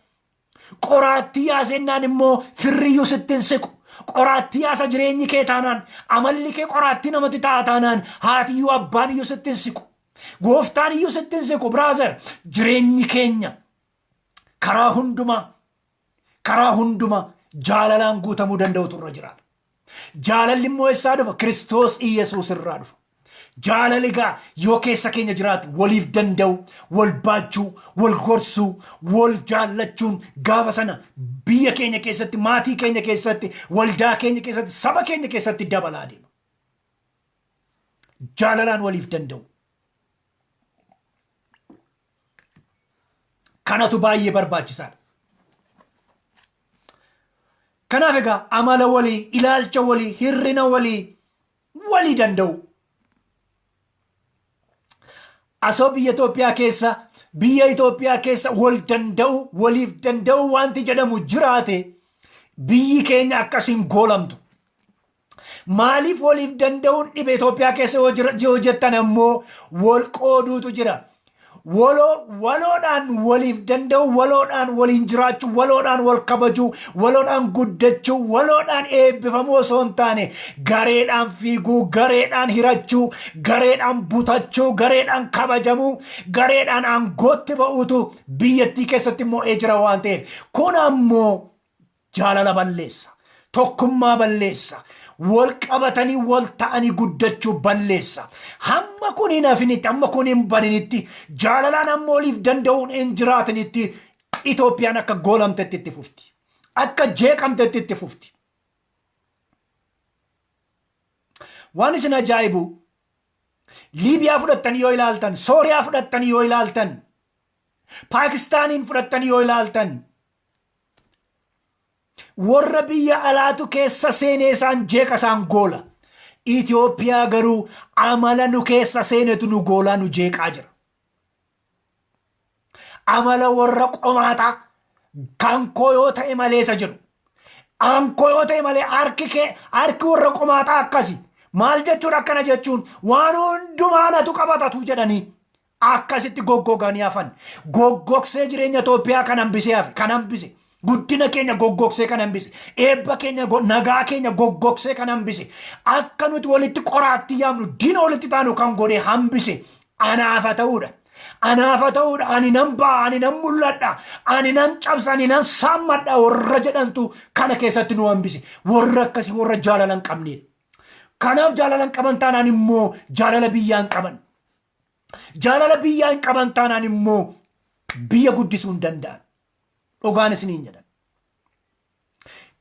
Qoraattii yaasennaan immoo firriyyuu sittin siqu. Qoraattii yaasa jireenyi kee taanaan, amalli kee qoraattii namatti ta'a taanaan, haatiyyuu abbaan iyyuu sittin siqu. Gooftaan iyyuu sittin siqu. Braazer, jireenyi keenya karaa hundumaa jaalalaan guutamuu danda'utu irra jiraata. Jaalalli immoo eessaa dhufa? Kiristoos Iyesuus irraa dhufa. Jaalali gaa yoo keessa keenya jiraatu waliif danda'u, wal baachuu, wal gorsuu, wal jaallachuun gaafa sana biyya keenya keessatti, maatii keenya keessatti, waldaa keenya keessatti, saba keenya keessatti dabalaa deema. Jaalalaan waliif danda'u. Kanatu baay'ee barbaachisaadha. Kanaaf egaa amala walii, ilaalcha walii, hirrina walii danda'u. Asoo biyya Itoophiyaa keessa wal danda'u, waliif danda'u wanti jedhamu jiraate biyyi keenya akkasiin goolamtu. Maaliif waliif danda'uun dhibe Itoophiyaa keessa yoo jettan ammoo wal qooduutu jira. Waloodhaan waliif danda'u, waloodhaan waliin jiraachuu, waloodhaan wal kabajuu, waloodhaan guddachuu, waloodhaan eebbifamuu osoo hin taane gareedhaan fiiguu, gareedhaan hirachuu, gareedhaan butachuu, gareedhaan kabajamuu, gareedhaan aangootti ba'uutu biyyattii keessatti immoo jira waan ta'eef kun ammoo jaalala balleessa, tokkummaa balleessa. Wal qabatanii wal ta'anii guddachuu balleessa. Hamma kun hin hafinitti, hamma kun hin baninitti, jaalalaan ammoo waliif danda'uun hin jiraatinitti Itoophiyaan akka goolamtetti itti fufti. Akka jeeqamtetti itti fufti. Waan isin ajaa'ibu Liibiyaa fudhattanii yoo ilaaltan, Sooriyaa fudhattanii yoo ilaaltan, Paakistaaniin fudhattanii yoo ilaaltan, warra biyya alaatu keessa seenee isaan jeeqa isaan goola. Itoophiyaa garuu amala nu keessa seenetu nu goolaa nu jeeqaa jira. Amala warra qomaataa kan koo yoo ta'e malee isa jedhu. Ankoo yoo ta'e malee harki warra qomaataa akkasi. Maal jechuun akkana jechuun waan hundumaanatu qabatatu jedhanii akkasitti goggoganii hafan. Goggogsee jireenya Itoophiyaa kan hambise. Guddina keenya goggogsee kan hambise. Eebba keenya nagaa keenya goggogsee kan hambise. Akka nuti walitti qoraatti yaamnu diina walitti taanu kan godhe hambise. Anaafa ta'uudha. Ani nan ba'a, ani nan mul'adha, ani nan cabsa, ani nan saammadha warra jedhantu kana keessatti nu hambise. Warra akkasii warra jaalala hin qabnedha. Kanaaf jaalala hin qaban taanaan immoo jaalala biyyaa hin qaban. Jaalala biyyaa hin qaban taanaan immoo biyya guddisuu hin danda'an. Dhugaan isiniin jedhan.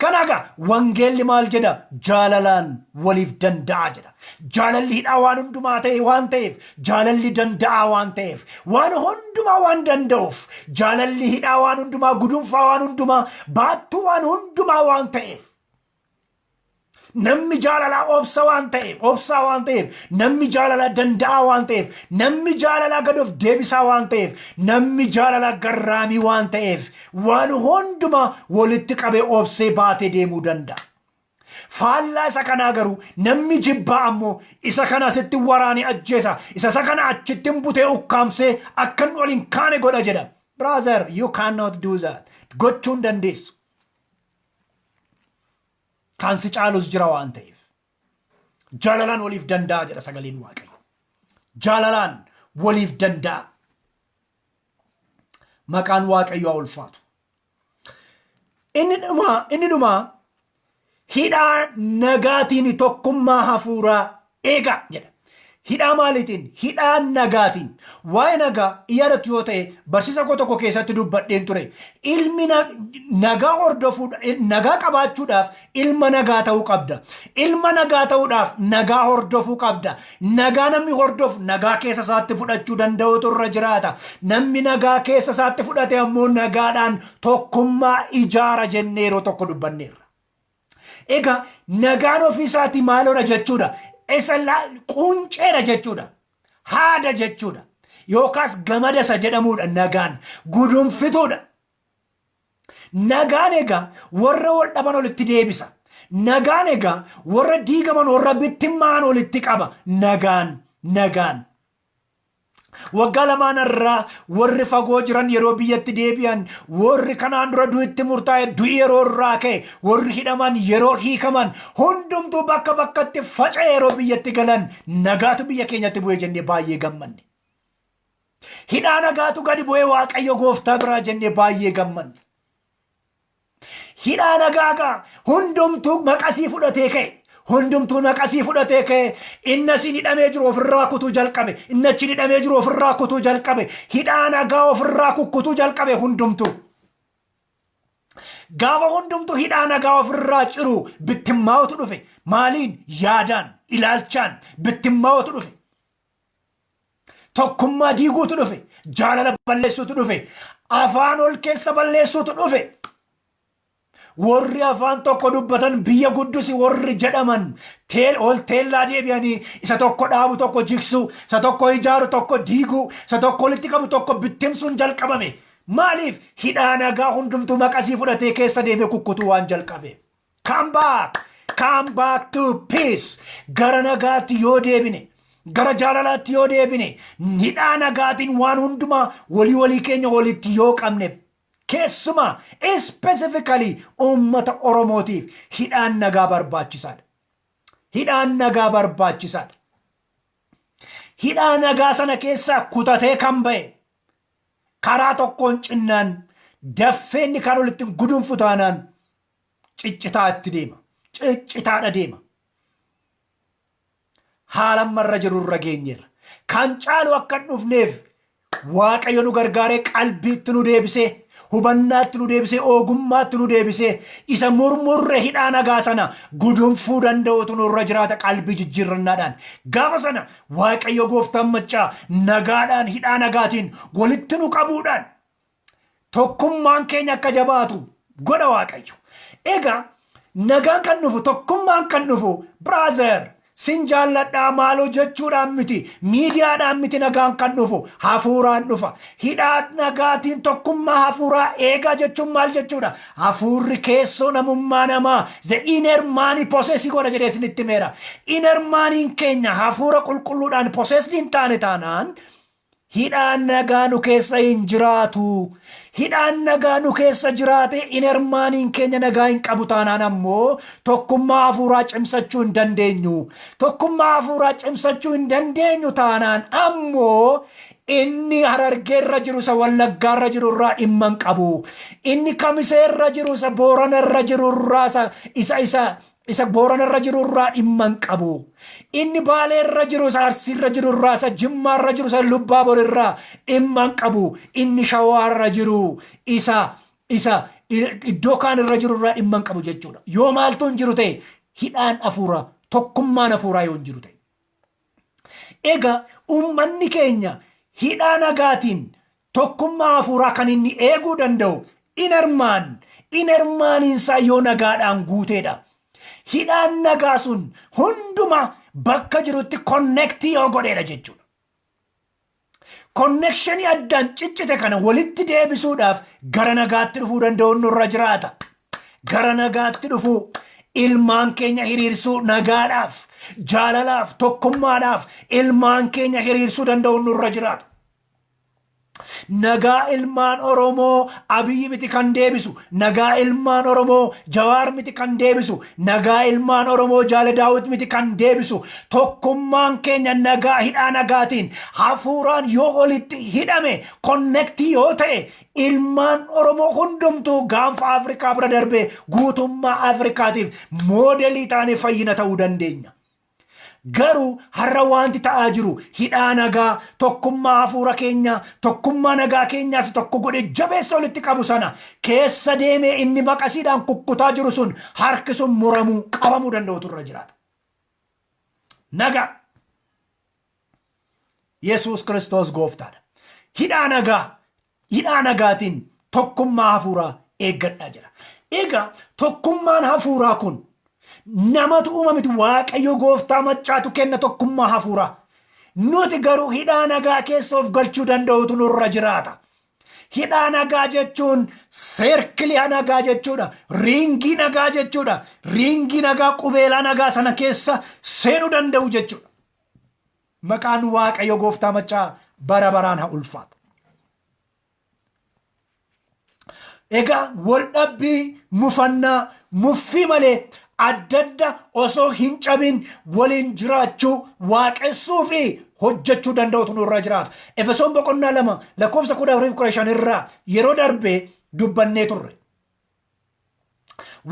Kanaagaa wangeelli maal jedha? Jaalalaan waliif danda'a jedha. Jaalalli hidhaa waan hundumaa ta'e waan ta'eef, jaalalli danda'a waan ta'eef, waan hundumaa waan danda'uuf, jaalalli hidhaa waan hundumaa, gudunfaa waan hundumaa, baattuu waan hundumaa waan ta'eef. Namni jaalalaa obsaa waan ta'eef, namni jaalalaa danda'a waan ta'eef, namni jaalalaa gad of deebisaa waan ta'eef, namni jaalalaa garraamii waan ta'eef, waan hundumaa walitti qabee obsee baatee deemuu danda'a. Faallaa isa kanaa garuu namni jibbaa ammoo isa kana sitti waraanii ajjeesa, isa kana achittiin butee ukkaamsee akka waliin kaane godha jedha. Brother, you cannot do that. Gochuun dandeessu. Kan si caalus jira waan ta'eef. Jaalalaan waliif danda'a jedha sagaleen Waaqayyo. Jaalalaan waliif danda'a. Maqaan Waaqayyo ulfaatu. Inni dhumaa hidhaa nagaatiin tokkummaa hafuuraa eega jedha. Hidhaa maaliitiin? Hidhaa nagaatiin. Waa'ee nagaa yaadatu yoo ta'e barsiisa koo tokko keessatti dubbadheen ture. Ilmi nagaa hordofuudhaaf, nagaa qabaachuudhaaf ilma nagaa ta'uu qabda. Ilma nagaa ta'uudhaaf nagaa hordofuu qabda. Nagaa namni hordofu nagaa keessa isaatti fudhachuu danda'utu irra jiraata. Namni nagaa keessa isaatti fudhate ammoo nagaadhaan tokkummaa ijaara jennee yeroo tokko dubbanneerra. Egaa nagaan ofiisaatii maaloodha jechuudha? Isa qunceedha jechuudha. Haada jechuudha. Yookaas gamada isa jedhamuudha nagaan. Gudunfituudha. Nagaan egaa warra wal dhaban olitti deebisa. Nagaan egaa warra diigaman warra bittimmaan olitti qaba. Nagaan. Waggaa lamaan irraa warri fagoo jiran yeroo biyyatti deebi'an, warri kanaan dura du'itti murtaa'e du'i yeroo irraa ka'e, warri hidhaman yeroo hiikaman, hundumtuu bakka bakkatti faca'e yeroo biyyatti galan nagaatu biyya keenyatti bu'ee jennee baay'ee gammanne. Hidhaa nagaatu gadi bu'ee Waaqayyo gooftaa biraa jennee baay'ee gammanne. Hidhaa nagaagaa hundumtuu maqasii fudhatee ka'e. Hundumtuu maqasii fudhatee ka'e. Inni asiin hidhamee jiru ofirraa kutuu jalqabe. Inni achi hidhamee jiru ofirraa kutuu jalqabe. Hidhaa nagaa ofirraa kukkutuu jalqabe hundumtuu. Gaafa hundumtuu hidhaa nagaa ofirraa ciru bittimmaa'utu dhufe. Maaliin? Yaadaan, ilaalchaan bittimmaa'utu dhufe. Tokkummaa diiguutu dhufe. Jaalala balleessuutu dhufe. Afaan ol keessa balleessuutu dhufe. Warri afaan tokko dubbatan biyya guddusi warri jedhaman ol teellaa deebi'anii isa tokko dhaabu tokko jigsu, isa tokko ijaaru tokko diigu, isa tokko walitti qabu tokko bittimsuun jalqabame. Maaliif? Hidhaa nagaa hundumtuu maqasii fudhatee keessa deeme kukkutuu waan jalqabe. Come back to peace. Gara nagaatti yoo deebine, gara jaalalaatti yoo deebine, hidhaa nagaatiin waan hundumaa walii keenya walitti yoo qabne, keessumaa specifically uummata Oromootiif hidhaan nagaa barbaachisaadha. Hidhaan nagaa barbaachisaadha. Hidhaa nagaa sana keessaa kutatee kan ba'e karaa tokkoon cinnaan daffeenni kan olitti gudunfu taanaan ciccitaatti deema. Ciccitaadha deema. Haala marra jiru irra geenyeerra. Kan caalu akka hin dhufneef Waaqayyo nu gargaaree qalbiitti nu deebisee, hubannaatti nu deebisee, ogummaatti nu deebisee, isa murmurre hidhaa nagaa sana gudunfuu danda'utu nurra jiraata qalbii jijjiirrannaadhaan. Gaafa sana Waaqayyo gooftaan maccaa nagaadhaan hidhaa nagaatiin walitti nu qabuudhaan tokkummaan keenya akka jabaatu godha Waaqayyo. Egaa nagaan kan dhufu, tokkummaan kan dhufu, brother sin jaalladhaa maaloo jechuudhaan miti, miidiyaadhaan miti nagaan kan dhufu, hafuuraan dhufa. Hidhaa nagaatiin tokkummaa hafuuraa eegaa jechuun maal jechuudha? Hafuurri keessoo namummaa namaa, the inner man possessi godha jedhee isinitti meera. Inner maniin keenya hafuura qulqulluudhaan possessed hin taane taanaan hidhaan nagaa nu keessa hin jiraatu. Hidhaan nagaa nu keessa jiraate inner maniin keenya nagaa hin qabu taanaan ammoo tokkummaa hafuuraa cimsachuu hin dandeenyu. Tokkummaa hafuuraa cimsachuu hin dandeenyu taanaan ammoo inni Harargeerra jiru isa Wallaggaarra jiru irraa dhimma hin qabu. Inni Kamiseerra jiru isa Booranarra jiru irraa isa Booranarra jiru irraa dhimma hin qabu. Inni Baaleerra jiru isa Arsiirra jiru irraa isa Jimmaarra jiru isa Lubbaaboor irraa dhimma hin qabu. Inni Shawaarra jiru isa iddoo kaan irra jiru irraa dhimma hin qabu jechuudha. Yoo maaltu hin jiru ta'e hidhaan hafuuraa, tokkummaan hafuuraa yoo hin jiru ta'e. Egaa uummanni keenya hidhaa nagaatiin tokkummaa hafuuraa kan inni eeguu danda'u inermaaniinsaa yoo nagaadhaan guuteedha. Hidhaan nagaa sun hunduma bakka jirutti konnektii yoo godheedha jechuudha. Konnekshinii addaan ciccite kana walitti deebisuudhaaf gara nagaatti dhufuu danda'u nurra jiraata. Gara nagaatti dhufuu, ilmaan keenya hiriirsuu nagaadhaaf, jaalalaaf, tokkummaadhaaf ilmaan keenya hiriirsuu danda'u nurra jiraata. Nagaa ilmaan Oromoo Abiyyi miti kan deebisu, nagaa ilmaan Oromoo Jawaar miti kan deebisu, nagaa ilmaan Oromoo Jaale Daawit miti kan deebisu. Tokkummaan keenya nagaa hidhaa nagaatiin hafuuraan yoo walitti hidhame konnektii yoo ta'e ilmaan Oromoo hundumtuu gaanfa Afrikaa bira darbee guutummaa Afrikaatiif moodelii taanee fayyina ta'uu dandeenya. Garuu har'a wanti ta'aa jiru hidhaa nagaa tokkummaa hafuura keenya tokkummaa nagaa keenyaas tokko godhe jabeessa walitti qabu sana keessa deemee inni maqasiidhaan kukkutaa jiru sun harki sun muramuu qabamuu danda'utu irra jiraata. Nagaa Yesuus Kiristoos gooftaadha. Hidhaa nagaatiin tokkummaa hafuuraa eeggadhaa jira. Egaa tokkummaan hafuuraa kun namatu uumamiti Waaqayyo gooftaa machaatu kenna tokkummaa hafuuraa. Nuti garuu hidhaa nagaa keessa of galchuu danda'utu nurra jiraata. Hidhaa nagaa jechuun seerkilii nagaa jechuudha. Riingii nagaa jechuudha. Riingii nagaa qubeelaa nagaa sana keessa seenuu danda'u jechuudha. Maqaan Waaqayyo gooftaa machaa bara baraan haa ulfaatu. Egaa waldhabbii mufannaa muffii malee adda osoo hin cabin waliin jiraachuu waaqessuu fi hojjechuu danda'utu nurra jiraata. Efesoon boqonnaa 2 lakkoofsa 14-15 irraa yeroo darbee dubbannee turre.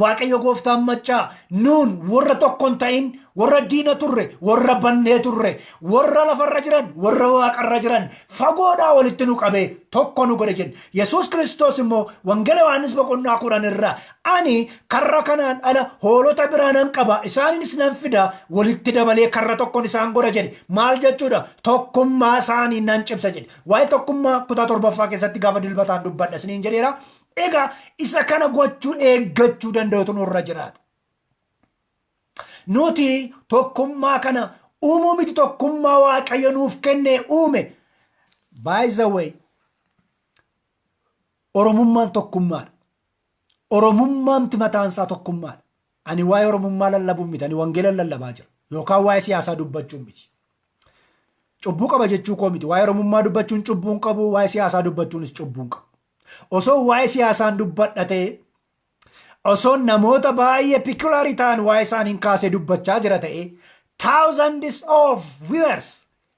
Waaqayyo gooftaan machaa nuun warra tokkon ta'in warra diina turre warra bannee turre warra lafarra jiran warra waaqarra jiran fagoodhaa walitti nu qabee tokko nu godhe jedhe. Yesuus Kiristoos immoo wangeela Yohaannis boqonnaa 10 irraa ani karra kanaan ala hoolota biraanan qaba isaanis nan fida walitti dabalee karra tokkon isaan godha jedhe. Maal jechuudha? Tokkummaa isaanii nan cimsa jedhe. Waa'ee tokkummaa kutaa 7ffaa keessatti gaafa dilbataan dubbadha isiniin jedheera. Egaa isa kana gochuu eeggachuu danda'utu nurra jiraata. Nuti tokkummaa kana uumuu miti tokkummaa Waaqayyo nuuf kennee uume. By the way, Oromummaan tokkummaadha. Oromummaan mataansaa tokkummaadha. Ani waa'ee Oromummaa lallabuun miti ani wangeela lallabaa jira yookaan waa'ee siyaasaa dubbachuun miti. Cubbuu qaba jechuu koo miti. Waa'ee Oromummaa dubbachuun cubbuun qabu, waa'ee siyaasaa dubbachuunis cubbuun qabu. Osoo waa'ee siyaasaan dubbadha ta'e osoo namoota baay'ee pikularii ta'an waa'ee isaaniin kaasee dubbachaa jira ta'e thousands of viewers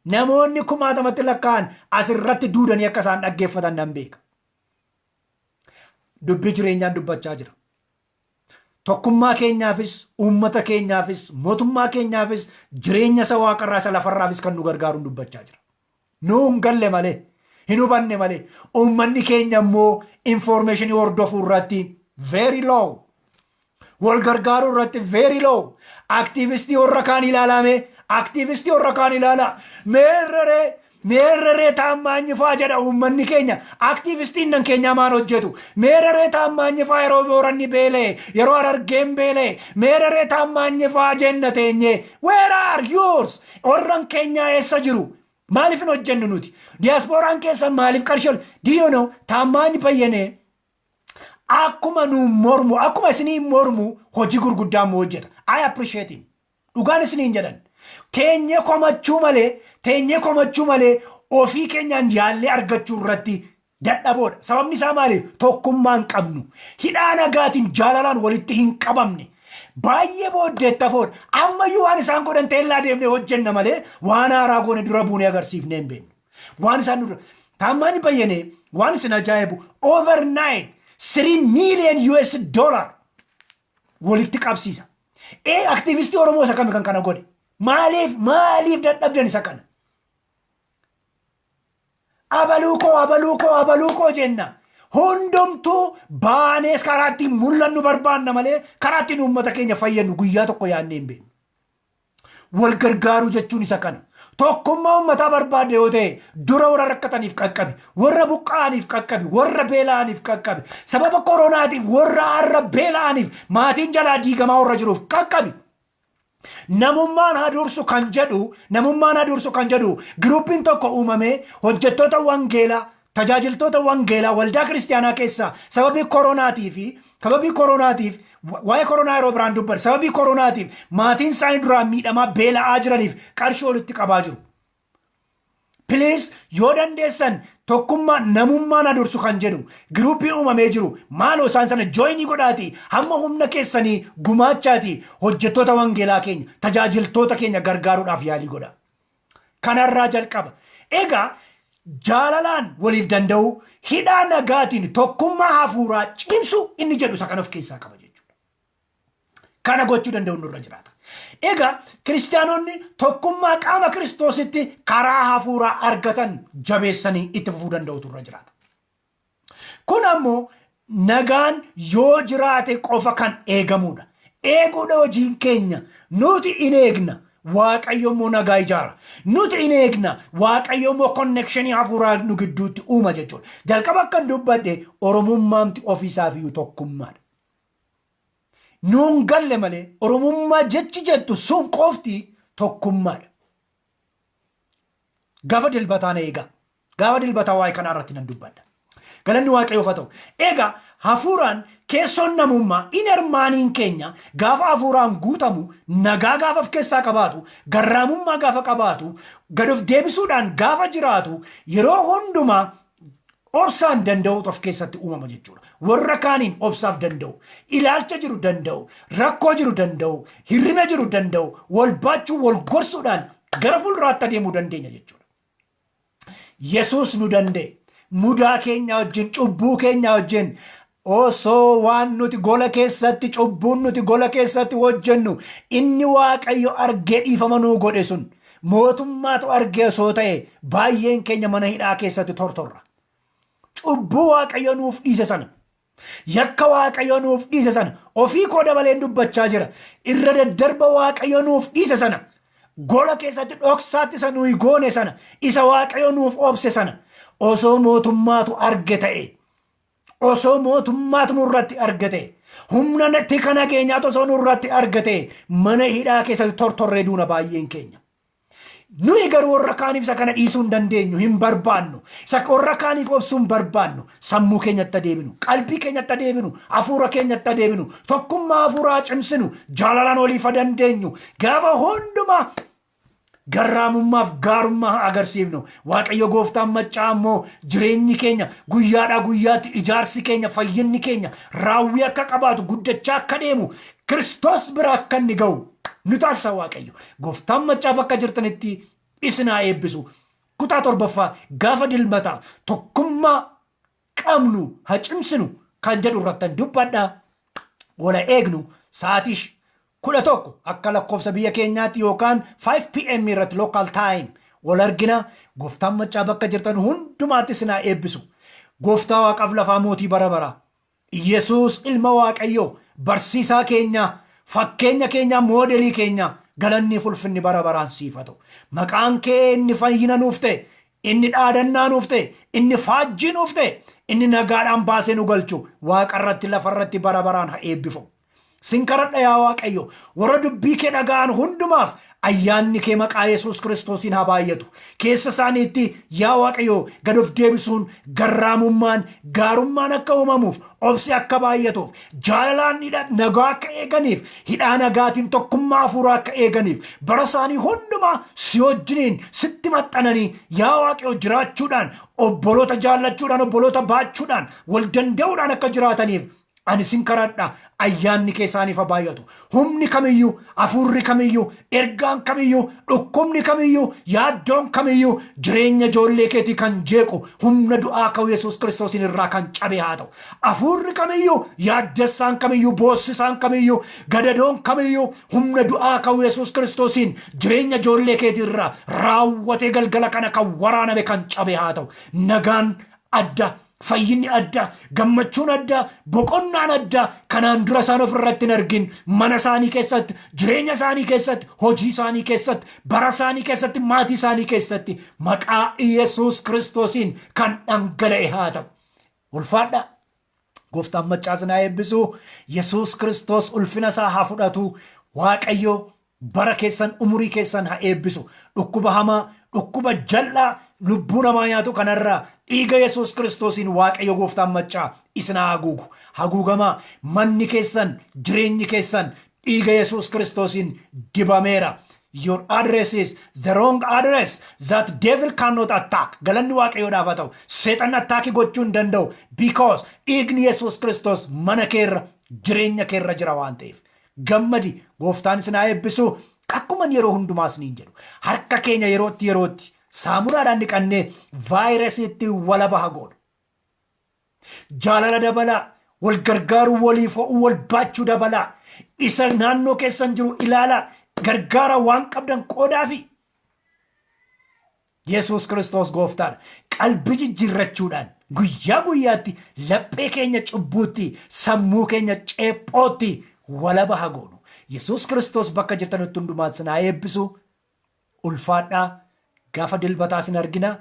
namoonni 1000 lakkaa'an asirratti duudanii akka isaan dhaggeeffatan nan beeka. Dubbii jireenyaan dubbachaa jira. Tokkummaa keenyaafis uummata keenyaafis mootummaa keenyaafis jireenya isa waaqarraa isa lafarraafis kan nu gargaaruun dubbachaa jira. Nuun galle malee hin hubanne malee uummanni keenya immoo informationii hordofuu irratti very low. Wal gargaaruu irratti very low. Aktiivistii warra kaan ilaalame aktiivistii warra kaan ilaala. Meerreree taammaanyifaa jedha uummanni keenya. Aktiivistiin nan keenya maan hojjetu. Meerreree taammaanyifaa yeroo booranni beelee yeroo Harargeen beelee meerreree taammaanyifaa jenna teenye. Where are yours? Warran keenya eessa jiru? Maaliif hin hojjennu nuti? Diyaaspooraan keessa maaliif qarshii do you know taammaanyi bayyanee akkuma nu mormu akkuma isinii mormu hojii gurguddaa moo hojjeta. I appreciate him. Dhugaan isiniin jedhan. Teenyee komachuu malee ofii keenyaan yaallee argachuu irratti dadhaboodha. Sababni isaa maali? Tokkummaan qabnu. Hidhaa nagaatiin jaalalaan walitti hin qabamne. Baay'ee booddeettafoodha. Ammayyuu waan isaan godhan teellaa deemnee hojjenna malee waan haaraa goone dura buunee agarsiifnee hin beeknu. Waan isaan dura taammaanyi bayyanee waan isin ajaa'ibu overnight $3 million walitti qabsiisa. Aktiivistii Oromoo isa kami kan kana godhe? Maaliif dadhabdan isa kana? Abaluukoo jenna. Hundumtuu baanees karaatti mul'annu barbaanna malee karaatti uummata keenya fayyadnu guyyaa tokko yaadnee hin beeknu. Wal gargaaruu jechuun isa kana. Tokkummaa uummataa barbaadde yoo ta'e dura warra rakkataniif qaqqabi, warra buqqa'aniif qaqqabi, warra beela'aniif qaqqabi, sababa koronaatiif warra har'a beela'aniif maatiin jalaa diigamaa warra jiruuf qaqqabi. Namummaan haa dursu kan jedhu giruupiin tokko uumamee hojjettoota wangeelaa tajaajiltoota wangeelaa waldaa kiristaanaa keessaa sababii koronaatiif waa'ee koronaa yeroo biraan dubbatu sababii koronaatiif maatiin isaanii duraan miidhamaa beela'aa jiraniif qarshii walitti qabaa jiru. Please yoo dandeessan tokkummaa namummaa na dursu kan jedhu giruupii uumamee jiru maaloo isaan sana jooyinii godhaati hamma humna keessanii gumaachaati hojjettoota wangeelaa keenya tajaajiltoota keenya gargaaruudhaaf yaalii godha. Kanarraa jalqaba. Egaa jaalalaan waliif danda'u hidhaa nagaatiin tokkummaa hafuuraa cimsu inni jedhu isa kan of keessaa qaba jechuudha. Kana gochuu danda'u nurra jiraata. Egaa kiristaanonni tokkummaa qaama Kiristoositti karaa hafuuraa argatan jabeessanii itti fufuu danda'utu irra jiraata. Kun ammoo nagaan yoo jiraate qofa kan eegamudha. Eeguudha hojiin keenya. Nuti in eegna. Waaqayyo immoo nagaa ijaara. Nuti in eegna. Waaqayyo immoo konnekshinii hafuuraa nu gidduutti uuma jechuudha. Jalqaba akkan dubbadhe oromummaamti ofiisaafiyyuu tokkummaadha. Nuun galle malee oromummaa jechi jettu sun qofti tokkummaadha. Gaafa dilbataan eegaa. Gaafa dilbataa waa'ee kanaa irratti nan dubbadha. Galanni waaqayyoof haa ta'u. Egaa hafuuraan keessoon namummaa in hirmaaniin keenya gaafa hafuuraan guutamu nagaa gaafa of keessaa qabaatu garraamummaa gaafa qabaatu gad of deebisuudhaan gaafa jiraatu yeroo hundumaa obsaan danda'utu of keessatti uumama jechuudha. Warra kaaniin obsaaf danda'u, ilaalcha jiru danda'u, rakkoo jiru danda'u, hirrina jiru danda'u, wal baachuu wal gorsuudhaan gara fuulduraatti adeemuu dandeenya jechuudha. Yesuus nu danda'e mudaa keenya wajjin cubbuu keenya wajjin osoo waan nuti gola keessatti cubbuun nuti gola keessatti hojjennu inni waaqayyo argee dhiifama nuu godhe sun mootummaatu argee osoo ta'e baay'een keenya mana hidhaa keessatti tortorra. Cubbuu waaqayyo nuuf dhiise sana yakka waaqayyo nuuf dhiise sana ofii koo dabaleen dubbachaa jira. Irra daddarba waaqayyo nuuf dhiise sana gola keessatti dhoksaatti isa nuyi goone sana isa waaqayyo nuuf obse sana osoo mootummaatu arge ta'e osoo mootummaatu nurratti argate humna natti kana keenyaatu osoo nurratti argate mana hidhaa keessatti tortorree duuna baay'een keenya. Nuyi garuu warra kaaniif isa kana dhiisuu hin dandeenyu hin barbaannu. Isa warra kaaniif obsuu hin barbaannu. Sammuu keenyatti adeeminu, qalbii keenyatti adeeminu, hafuura keenyatti adeeminu, tokkummaa hafuuraa cimsinu, jaalalaan oliif dandeenyu. Gaafa hundumaa garraamummaaf gaarummaa agarsiifnu. Waaqayyo gooftaan maccaa ammoo jireenyi keenya guyyaadhaa guyyaatti ijaarsi keenya fayyinni keenya raawwii akka qabaatu guddachaa akka deemu Kiristoos bira akka inni ga'u nu taasisa waaqayyo. Gooftaan maccaa bakka jirtanitti isinaa eebbisu. Kutaa 7ffaa gaafa dilbataa tokkummaa qabnu haa cimsinu kan jedhu irratti dubbadhaa. Wala eegnu sa'aatii 11 akka lakkoofsa biyya keenyaatti yookaan 5 PM irratti local time wal argina. Gooftaan maccaa bakka jirtan hundumaatti isinaa eebbisu. Gooftaa waaqaaf lafaa mootii bara bara Yesuus ilma waaqayyoo barsiisaa keenya fakkeenya keenya moodelii keenya galanni ulfinni bara baraan siif haa ta'u. Maqaan kee inni fayyina nuuf ta'e inni dhaadannaa nuuf ta'e inni faajjii nuuf ta'e inni nagaadhaan baasee nu galchu waaqarratti lafarratti bara baraan haa eebbifamu. Sin kadhadha yaa waaqayyo warra dubbii kee dhaga'an hundumaaf ayyaanni kee maqaa Yesuus Kiristoosiin haa baay'atu. Keessa isaaniitti yaa waaqayyo gad of deebisuun garraamummaan gaarummaan akka uumamuuf obsi akka baay'atuuf jaalalaan nagaa akka eeganiif hidhaa nagaatiin tokkummaa hafuuraa akka eeganiif bara isaanii hundumaa si wajjiniin sitti maxxananii yaa waaqayyo jiraachuudhaan obboloota jaallachuudhaan obboloota baachuudhaan wal danda'uudhaan akka jiraataniif ani sin kadhadha. Ayyaanni kee isaaniif haa baay'atu. Humni kamiyyuu, hafuurri kamiyyuu, ergaan kamiyyuu, dhukkubni kamiyyuu, yaaddoon kamiyyuu jireenya ijoollee keetii kan jeequ humna du'aa ka'u Yesuus Kiristoosiin irraa kan cabe haa ta'u. Hafuurri kamiyyuu, yaaddessaan kamiyyuu, boossisaan kamiyyuu, gadadoon kamiyyuu humna du'aa ka'u Yesuus Kiristoosiin jireenya ijoollee keetii irraa raawwatee galgala kana kan waraaname kan cabe haa ta'u. Nagaan adda. Fayyinni adda, gammachuun adda, boqonnaan adda kanaan dura isaan ofirratti hin argin mana isaanii keessatti, jireenya isaanii keessatti, hojii isaanii keessatti, bara isaanii keessatti, maatii isaanii keessatti maqaa Yesuus Kiristoosiin kan dhangala'e haa ta'u. Ulfaadha. Gooftaan maccaas na eebbisu. Yesuus Kiristoos ulfina isaa haa fudhatu. Waaqayyo bara keessan umurii keessan haa eebbisu. Dhukkuba hamaa, dhukkuba jal'aa lubbuu namaa nyaatu kanarraa dhiiga Yesuus Kiristoosiin waaqayyo gooftaan maccaa isin haa haguugu. Haguugamaa manni keessan jireenyi keessan dhiiga Yesuus Kiristoosiin dibameera. Your address is the wrong address that devil cannot attack. Galanni waaqayyoodhaaf haa ta'u. Seexanni attaaki gochuu hin danda'u. Because dhiigni Yesuus Kiristoos mana keerra jireenya keerra jira waan ta'eef. Gammadi gooftaan isin haa eebbisu. Akkuman yeroo hundumaas niin jedhu. Harka keenya yerootti saamunaadhaan dhiqannee vaayirasiitti walaba haa goonu. Jaalala dabalaa. Wal gargaaruu waliif ho'uu wal baachuu dabalaa. Isa naannoo keessan jiru ilaalaa. Gargaara waan qabdan qoodaafi. Yesuus Kiristoos gooftaadha. Qalbii jijjiirrachuudhaan guyyaa guyyaatti laphee keenya cubbuutti sammuu keenya ceephootti walaba haa goonu. Yesuus Kiristoos bakka jirtanitti hundumaatti isin haa eebbisu. Ulfaadhaa gaafa dilbataa isin argina.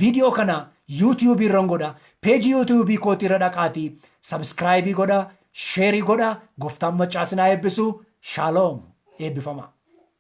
Viidiyoo kana YouTube irraan godha. Peejii YouTube kootii irra dhaqaatii subscribe godha, share godha. Gooftaan maccaa isin haa eebbisu. Shalom. Eebbifama.